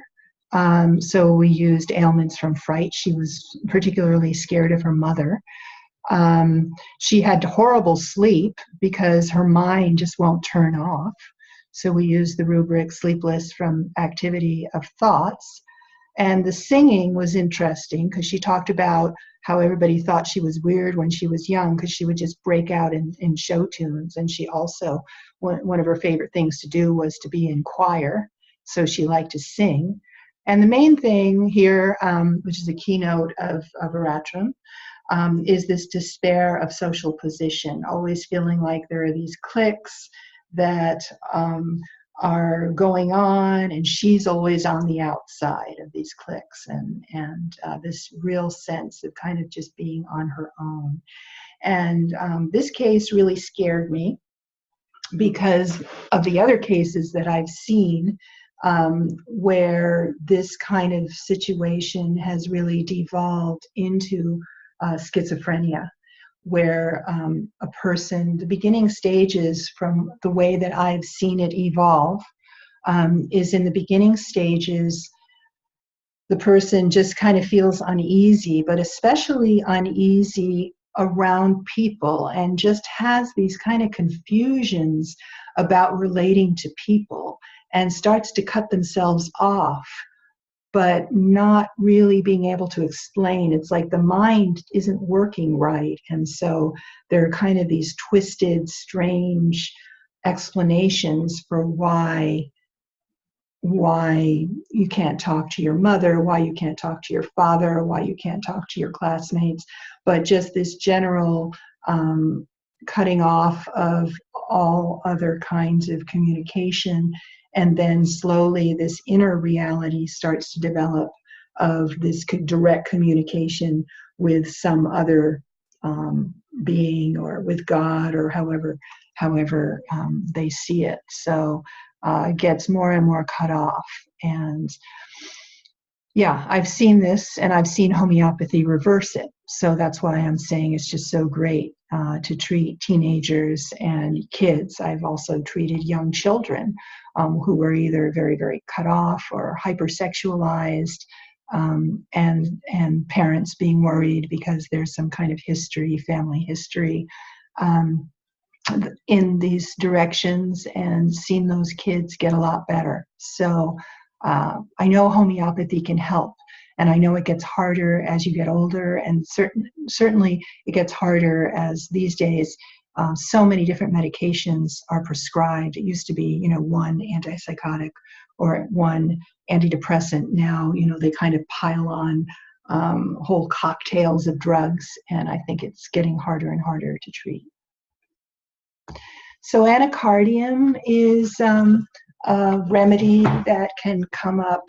So we used ailments from fright. She was particularly scared of her mother. She had horrible sleep because her mind just won't turn off. So we used the rubric sleepless from activity of thoughts. And the singing was interesting because she talked about how everybody thought she was weird when she was young because she would just break out in show tunes. And she also, one of her favorite things to do was to be in choir. So she liked to sing. And the main thing here, which is a keynote of Veratrum, is this despair of social position, always feeling like there are these cliques that are going on, and she's always on the outside of these cliques, and this real sense of kind of just being on her own. And this case really scared me because of the other cases that I've seen where this kind of situation has really devolved into schizophrenia, where a person, the beginning stages from the way that I've seen it evolve, is in the beginning stages, the person just kind of feels uneasy, but especially uneasy around people, and just has these kind of confusions about relating to people, and starts to cut themselves off, but not really being able to explain. It's like the mind isn't working right. And so there are kind of these twisted, strange explanations for why you can't talk to your mother, why you can't talk to your father, why you can't talk to your classmates, but just this general cutting off of all other kinds of communication. And then slowly this inner reality starts to develop of this direct communication with some other being, or with God, or however they see it. So it gets more and more cut off. And yeah, I've seen this, and I've seen homeopathy reverse it. So that's why I'm saying it's just so great to treat teenagers and kids. I've also treated young children who were either very, very cut off or hypersexualized, and parents being worried because there's some kind of history, family history, in these directions, and seen those kids get a lot better. So I know homeopathy can help, and I know it gets harder as you get older, and certainly it gets harder as these days so many different medications are prescribed. It used to be, one antipsychotic or one antidepressant. Now, they kind of pile on whole cocktails of drugs, and I think it's getting harder and harder to treat. So anacardium is a remedy that can come up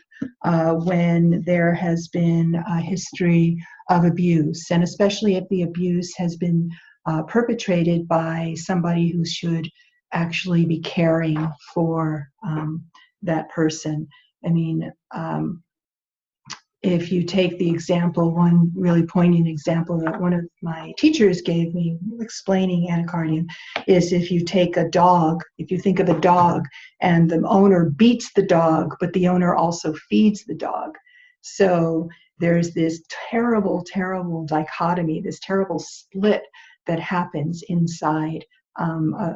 when there has been a history of abuse, and especially if the abuse has been perpetrated by somebody who should actually be caring for that person. I mean, if you take the example, one really poignant example that one of my teachers gave me explaining anacardium is if you take a dog, if you think of a dog and the owner beats the dog, but the owner also feeds the dog. So there's this terrible, terrible dichotomy, this terrible split that happens inside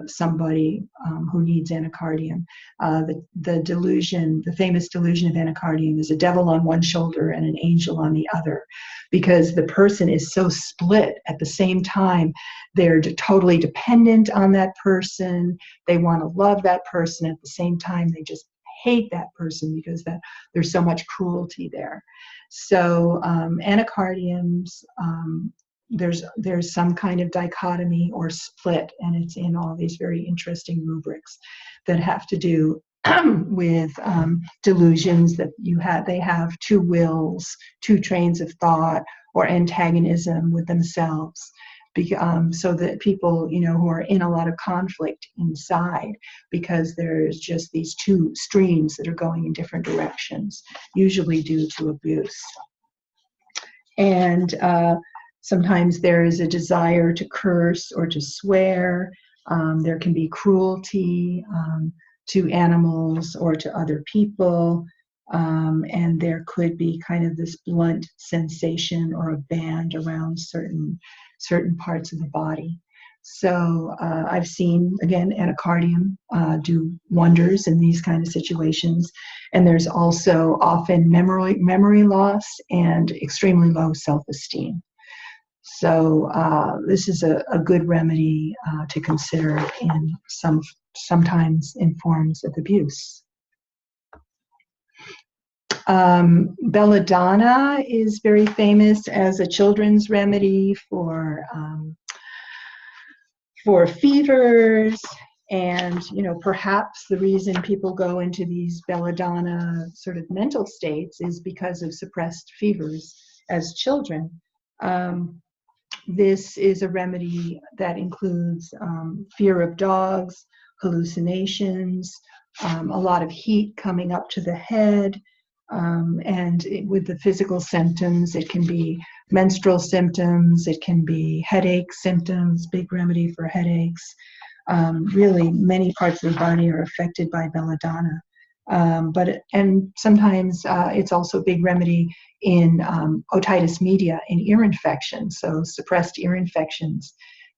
somebody who needs anacardium. The delusion, the famous delusion of anacardium, is a devil on one shoulder and an angel on the other, because the person is so split. At the same time, they're totally dependent on that person. They want to love that person. At the same time, they just hate that person because there's so much cruelty there. So anacardiums, there's some kind of dichotomy or split, and it's in all these very interesting rubrics that have to do with delusions that they have two wills, two trains of thought, or antagonism with themselves, so that people who are in a lot of conflict inside, because there's just these two streams that are going in different directions, usually due to abuse. And sometimes there is a desire to curse or to swear. There can be cruelty to animals or to other people. And there could be kind of this blunt sensation or a band around certain parts of the body. So I've seen, again, anacardium do wonders in these kind of situations. And there's also often memory loss and extremely low self-esteem. So this is a good remedy to consider in sometimes in forms of abuse. Belladonna is very famous as a children's remedy for fevers, and perhaps the reason people go into these belladonna sort of mental states is because of suppressed fevers as children. This is a remedy that includes fear of dogs, hallucinations, a lot of heat coming up to the head, and with the physical symptoms, it can be menstrual symptoms, it can be headache symptoms, big remedy for headaches. Really, many parts of the body are affected by belladonna. And sometimes it's also a big remedy in otitis media, in ear infections. So suppressed ear infections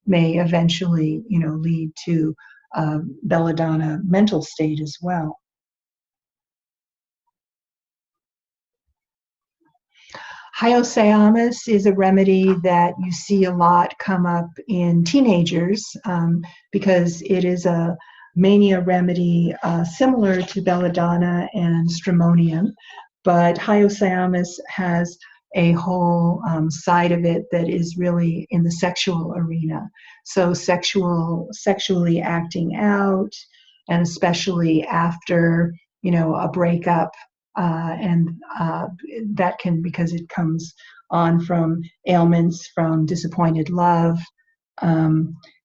may eventually, lead to belladonna mental state as well. Hyoscyamus is a remedy that you see a lot come up in teenagers because it is a mania remedy similar to belladonna and stramonium, but hyoscyamus has a whole side of it that is really in the sexual arena. So sexually acting out, and especially after a breakup, and that can, because it comes on from ailments from disappointed love.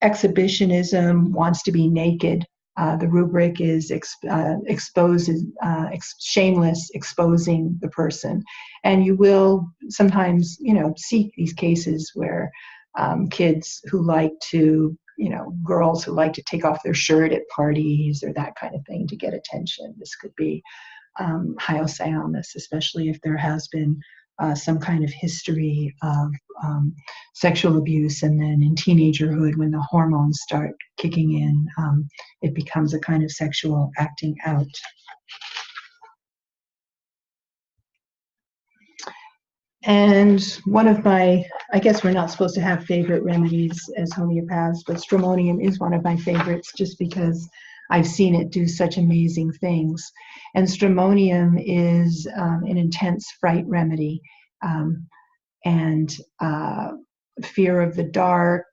Exhibitionism, wants to be naked. The rubric is shameless, exposing the person. And you will sometimes, see these cases where kids who like to, girls who like to take off their shirt at parties or that kind of thing to get attention. This could be hyoscyamus, especially if there has been some kind of history of sexual abuse, and then in teenagerhood, when the hormones start kicking in, it becomes a kind of sexual acting out. And one of my, I guess we're not supposed to have favorite remedies as homeopaths, but stramonium is one of my favorites just because I've seen it do such amazing things. And stramonium is an intense fright remedy, um, and fear of the dark,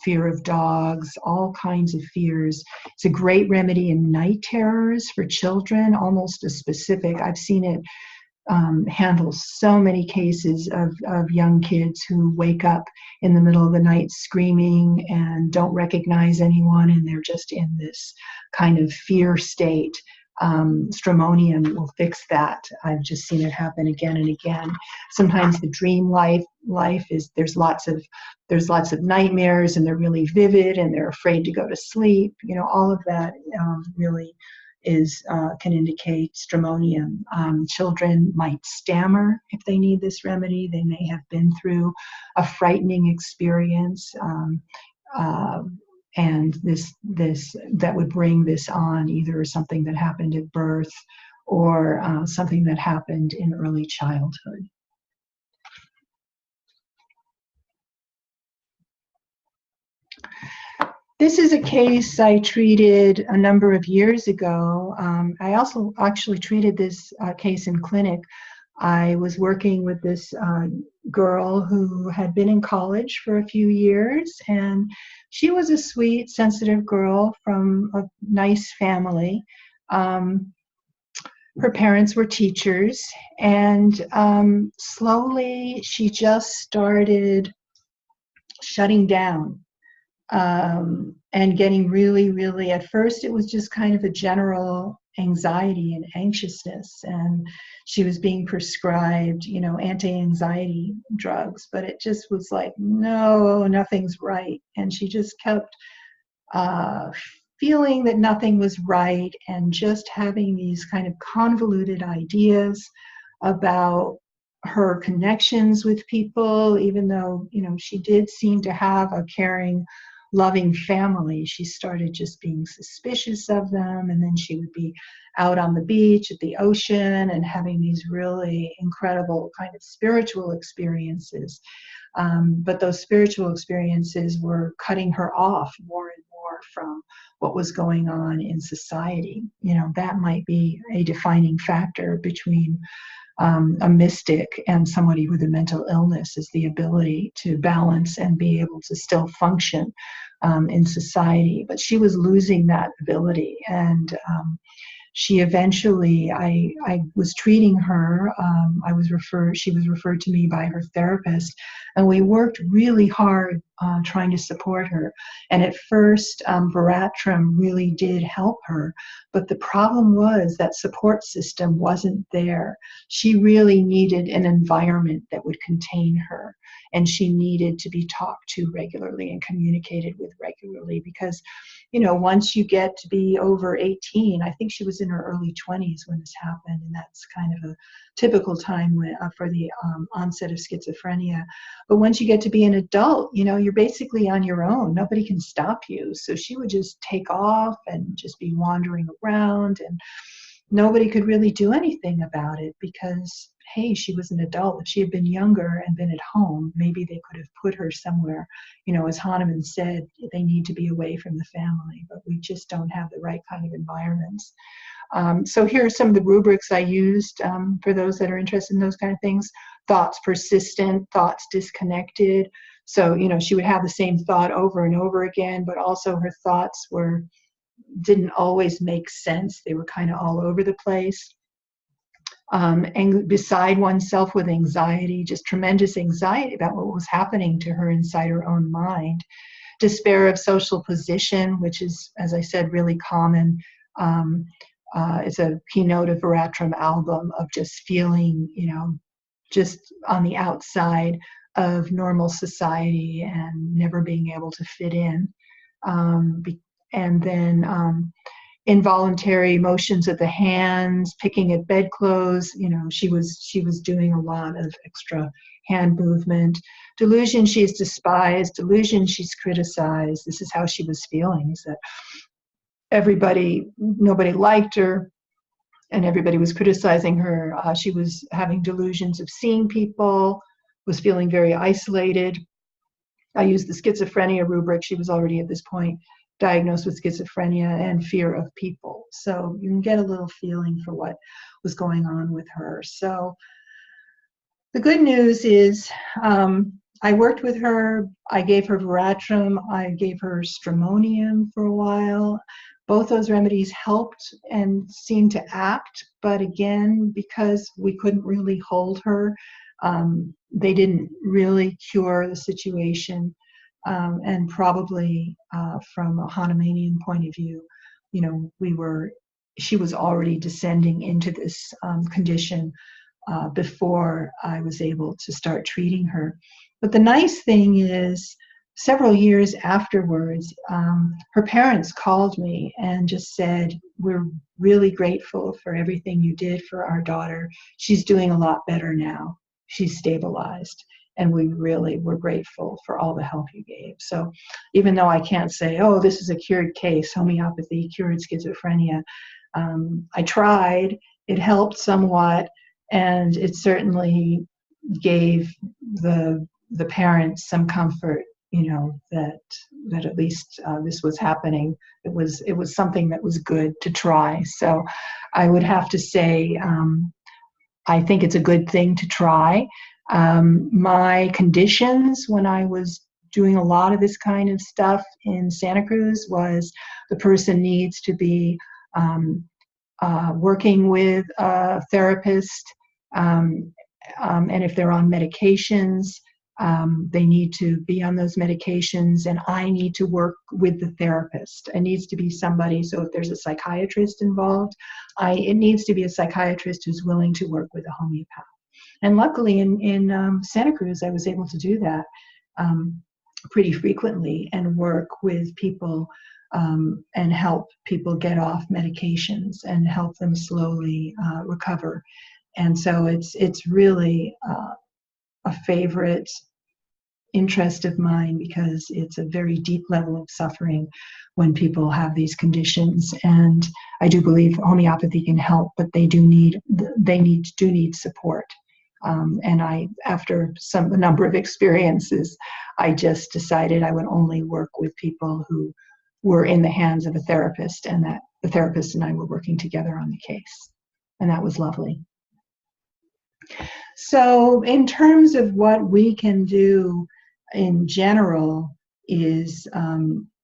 fear of dogs, all kinds of fears. It's a great remedy in night terrors for children, almost a specific. I've seen it handles so many cases of young kids who wake up in the middle of the night screaming and don't recognize anyone, and they're just in this kind of fear state. Stramonium will fix that. I've just seen it happen again and again. Sometimes the dream life is there's lots of nightmares, and they're really vivid, and they're afraid to go to sleep. You know, all of that really can indicate stramonium. Children might stammer if they need this remedy. They may have been through a frightening experience, and this that would bring this on, either something that happened at birth or something that happened in early childhood. This is a case I treated a number of years ago. I also actually treated this case in clinic. I was working with this girl who had been in college for a few years, and she was a sweet, sensitive girl from a nice family. Her parents were teachers, and slowly she just started shutting down. And getting really, really, at first it was just kind of a general anxiety and anxiousness, and she was being prescribed, you know, anti-anxiety drugs, but it just was like, no, nothing's right. And she just kept feeling that nothing was right, and just having these kind of convoluted ideas about her connections with people, even though, you know, she did seem to have a caring, loving family. She started just being suspicious of them, and then she would be out on the beach at the ocean and having these really incredible kind of spiritual experiences. But those spiritual experiences were cutting her off more and more from what was going on in society. You know, that might be a defining factor between a mystic and somebody with a mental illness, is the ability to balance and be able to still function in society. But she was losing that ability, and she eventually, I was treating her. She was referred to me by her therapist, and we worked really hard trying to support her. And at first, Veratrum really did help her, but the problem was that support system wasn't there. She really needed an environment that would contain her, and she needed to be talked to regularly and communicated with regularly, because, you know, once you get to be over 18, I think she was in her early 20s when this happened, and that's kind of a typical time for the onset of schizophrenia. But once you get to be an adult, you know, you're basically on your own. Nobody can stop you. So she would just take off and just be wandering around, and nobody could really do anything about it because, hey, she was an adult. If she had been younger and been at home, maybe they could have put her somewhere. You know, as Hahnemann said, they need to be away from the family, but we just don't have the right kind of environments. So here are some of the rubrics I used for those that are interested in those kind of things. Thoughts persistent, thoughts disconnected. So, you know, she would have the same thought over and over again, but also her thoughts didn't always make sense. They were kind of all over the place. And beside oneself with anxiety, just tremendous anxiety about what was happening to her inside her own mind. Despair of social position, which is, as I said, really common. It's a keynote of Veratrum album of just feeling, you know, just on the outside of normal society and never being able to fit in. And then involuntary motions of the hands, picking at bedclothes. You know, she was doing a lot of extra hand movement. Delusion, she's despised. Delusion, she's criticized. This is how she was feeling, is that nobody liked her. and everybody was criticizing her. She was having delusions of seeing people, was feeling very isolated. I used the schizophrenia rubric. She was already at this point diagnosed with schizophrenia and fear of people. So you can get a little feeling for what was going on with her. So the good news is I worked with her. I gave her veratrum. I gave her stramonium for a while. Both those remedies helped and seemed to act, but again, because we couldn't really hold her, they didn't really cure the situation. And probably from a Hahnemannian point of view, you know, she was already descending into this condition before I was able to start treating her. But the nice thing is, several years afterwards, her parents called me and just said, "We're really grateful for everything you did for our daughter. She's doing a lot better now. She's stabilized. And we really were grateful for all the help you gave." So even though I can't say, oh, this is a cured case, homeopathy cured schizophrenia, I tried. It helped somewhat, and it certainly gave the parents some comfort, you know, that at least this was happening. It was something that was good to try. So I would have to say I think it's a good thing to try. My conditions when I was doing a lot of this kind of stuff in Santa Cruz was the person needs to be working with a therapist, and if they're on medications, they need to be on those medications, and I need to work with the therapist. It needs to be somebody, so if there's a psychiatrist involved, it needs to be a psychiatrist who's willing to work with a homeopath. And luckily in Santa Cruz, I was able to do that pretty frequently and work with people and help people get off medications and help them slowly recover. And so it's really a favorite interest of mine, because it's a very deep level of suffering when people have these conditions. And I do believe homeopathy can help, but they do need support. And after a number of experiences, I just decided I would only work with people who were in the hands of a therapist, and that the therapist and I were working together on the case. And that was lovely. So in terms of what we can do in general is,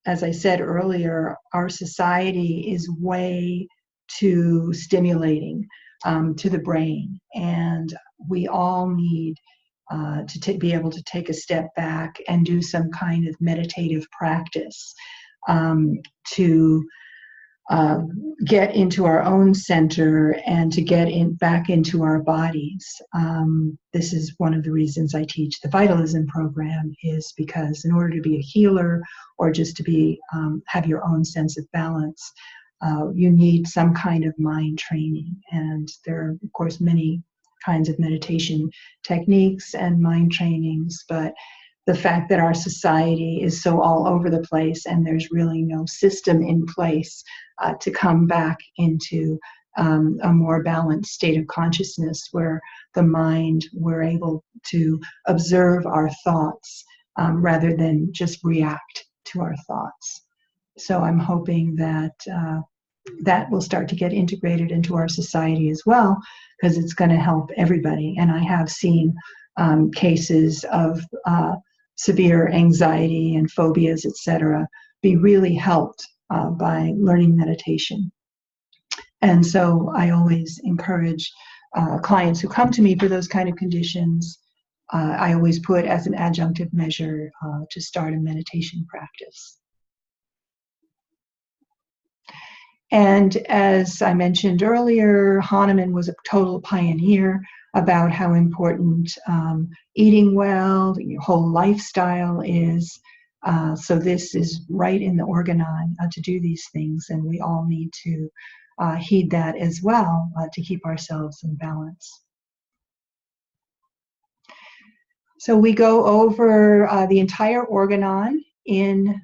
as I said earlier, our society is way too stimulating to the brain, and we all need to be able to take a step back and do some kind of meditative practice to get into our own center and to get back into our bodies. This is one of the reasons I teach the Vitalism program, is because in order to be a healer or just to be have your own sense of balance, you need some kind of mind training. And there are, of course, many kinds of meditation techniques and mind trainings, but the fact that our society is so all over the place and there's really no system in place to come back into a more balanced state of consciousness, where the mind, we're able to observe our thoughts rather than just react to our thoughts. So I'm hoping that that will start to get integrated into our society as well, because it's going to help everybody. And I have seen cases of severe anxiety and phobias, etc., be really helped by learning meditation. And so I always encourage clients who come to me for those kind of conditions, I always put as an adjunctive measure to start a meditation practice. And as I mentioned earlier, Hahnemann was a total pioneer about how important eating well, your whole lifestyle is. So this is right in the Organon to do these things, and we all need to heed that as well to keep ourselves in balance. So we go over the entire Organon in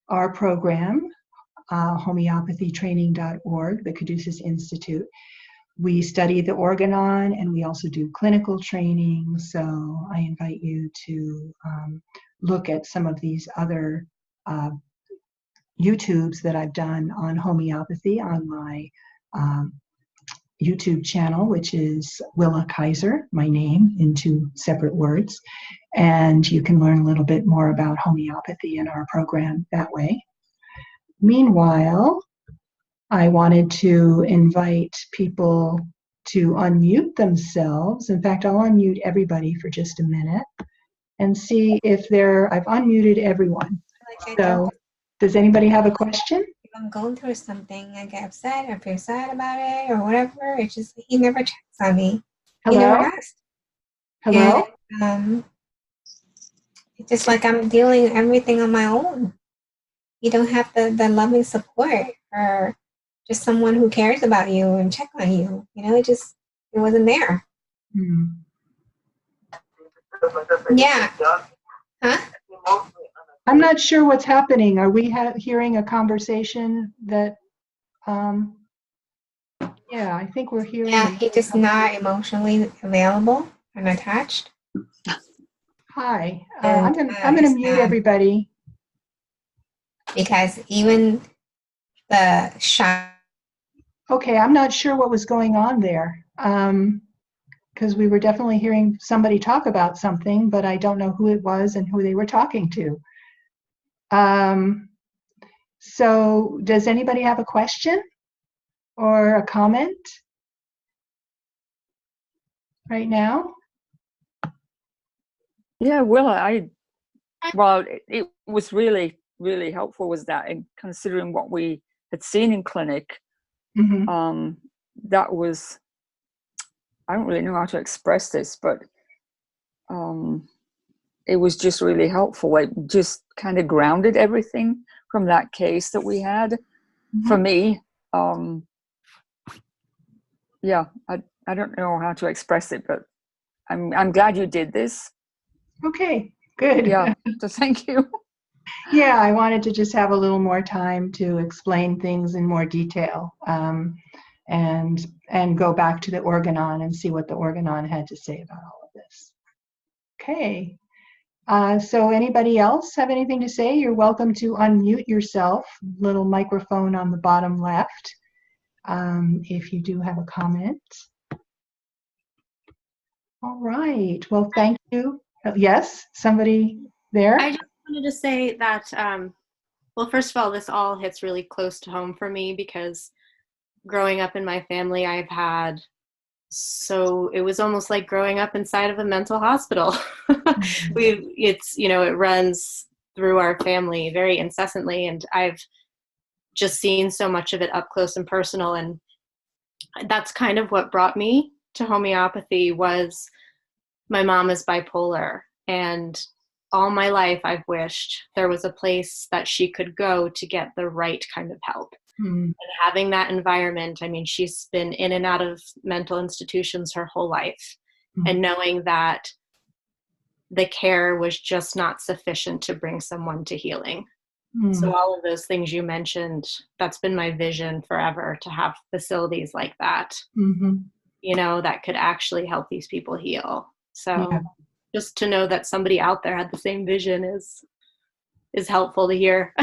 our program. homeopathytraining.org, the Caduceus Institute. We study the organon, and we also do clinical training. So I invite you to look at some of these other YouTubes that I've done on homeopathy on my YouTube channel, which is Willa Kaiser, my name in 2 separate words. And you can learn a little bit more about homeopathy in our program that way. Meanwhile, I wanted to invite people to unmute themselves. In fact, I'll unmute everybody for just a minute and see if I've unmuted everyone. So, does anybody have a question? If I'm going through something, I get upset or feel sad about it or whatever. It's just, he never checks on me. Hello? He never asked. Hello? And, it's just like I'm dealing everything on my own. You don't have the loving support or just someone who cares about you and check on you. You know, it wasn't there. Hmm. Yeah. Huh? I'm not sure what's happening. Are we hearing a conversation that, yeah, I think we're hearing. Yeah, he's just not emotionally available and attached. Hi, I'm gonna mute everybody. Because even the shock. Okay, I'm not sure what was going on there. Because we were definitely hearing somebody talk about something, but I don't know who it was and who they were talking to. So does anybody have a question or a comment right now? Yeah, well, it was really, really helpful, was that, in considering what we had seen in clinic. Mm-hmm. That was, I don't really know how to express this, but it was just really helpful. It just kind of grounded everything from that case that we had. Mm-hmm. For me. Yeah, I don't know how to express it, but I'm glad you did this. Okay, good. Yeah, so thank you. Yeah, I wanted to just have a little more time to explain things in more detail, and go back to the organon and see what the organon had to say about all of this. Okay, so anybody else have anything to say? You're welcome to unmute yourself, little microphone on the bottom left, if you do have a comment. All right, well, thank you. Yes, somebody there? I just wanted to say that, well, first of all, this all hits really close to home for me because growing up in my family, it was almost like growing up inside of a mental hospital. It runs through our family very incessantly, and I've just seen so much of it up close and personal. And that's kind of what brought me to homeopathy. Was my mom is bipolar, and all my life I've wished there was a place that she could go to get the right kind of help. Mm. And having that environment, I mean, she's been in and out of mental institutions her whole life. Mm. And knowing that the care was just not sufficient to bring someone to healing. Mm. So all of those things you mentioned, that's been my vision forever, to have facilities like that, mm-hmm. That could actually help these people heal. So yeah. Just to know that somebody out there had the same vision is helpful to hear.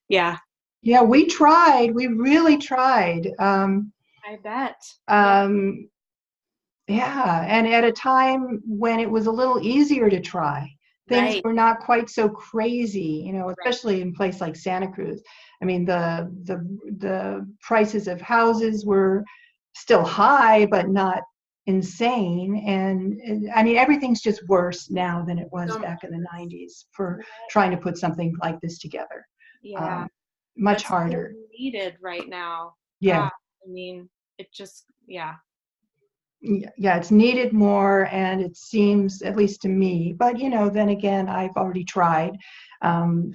Yeah. Yeah, we tried. We really tried. I bet. Yeah, and at a time when it was a little easier to try. Things right. were not quite so crazy, especially right. in a place like Santa Cruz. I mean, the prices of houses were still high, but not insane. And I mean, everything's just worse now than it was back in the 90s for trying to put something like this together. Yeah. Much harder. Needed right now. Yeah. I mean, it just, yeah. Yeah, it's needed more, and it seems, at least to me, but then again, I've already tried.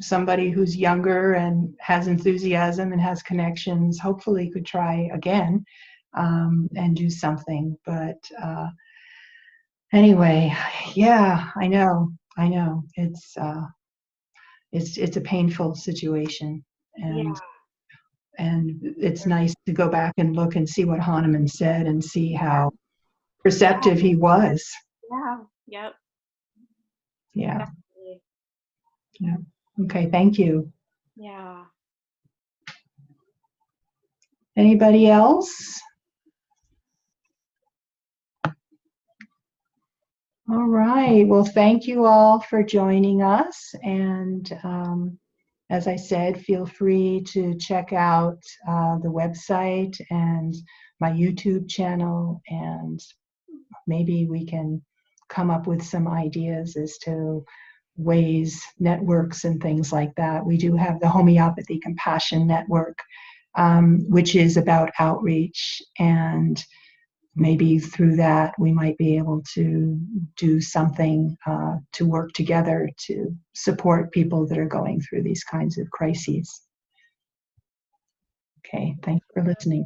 Somebody who's younger and has enthusiasm and has connections hopefully could try again, and do something. But anyway, yeah, I know it's a painful situation, And it's nice to go back and look and see what Hahnemann said and see how perceptive he was. Yeah. Yep. Yeah. Definitely. Yeah. Okay, thank you. Yeah. Anybody else? All right. Well, thank you all for joining us. And as I said, feel free to check out the website and my YouTube channel, and maybe we can come up with some ideas as to ways, networks, and things like that. We do have the Homeopathy Compassion Network, which is about outreach, and maybe through that we might be able to do something to work together to support people that are going through these kinds of crises. Okay, thanks for listening.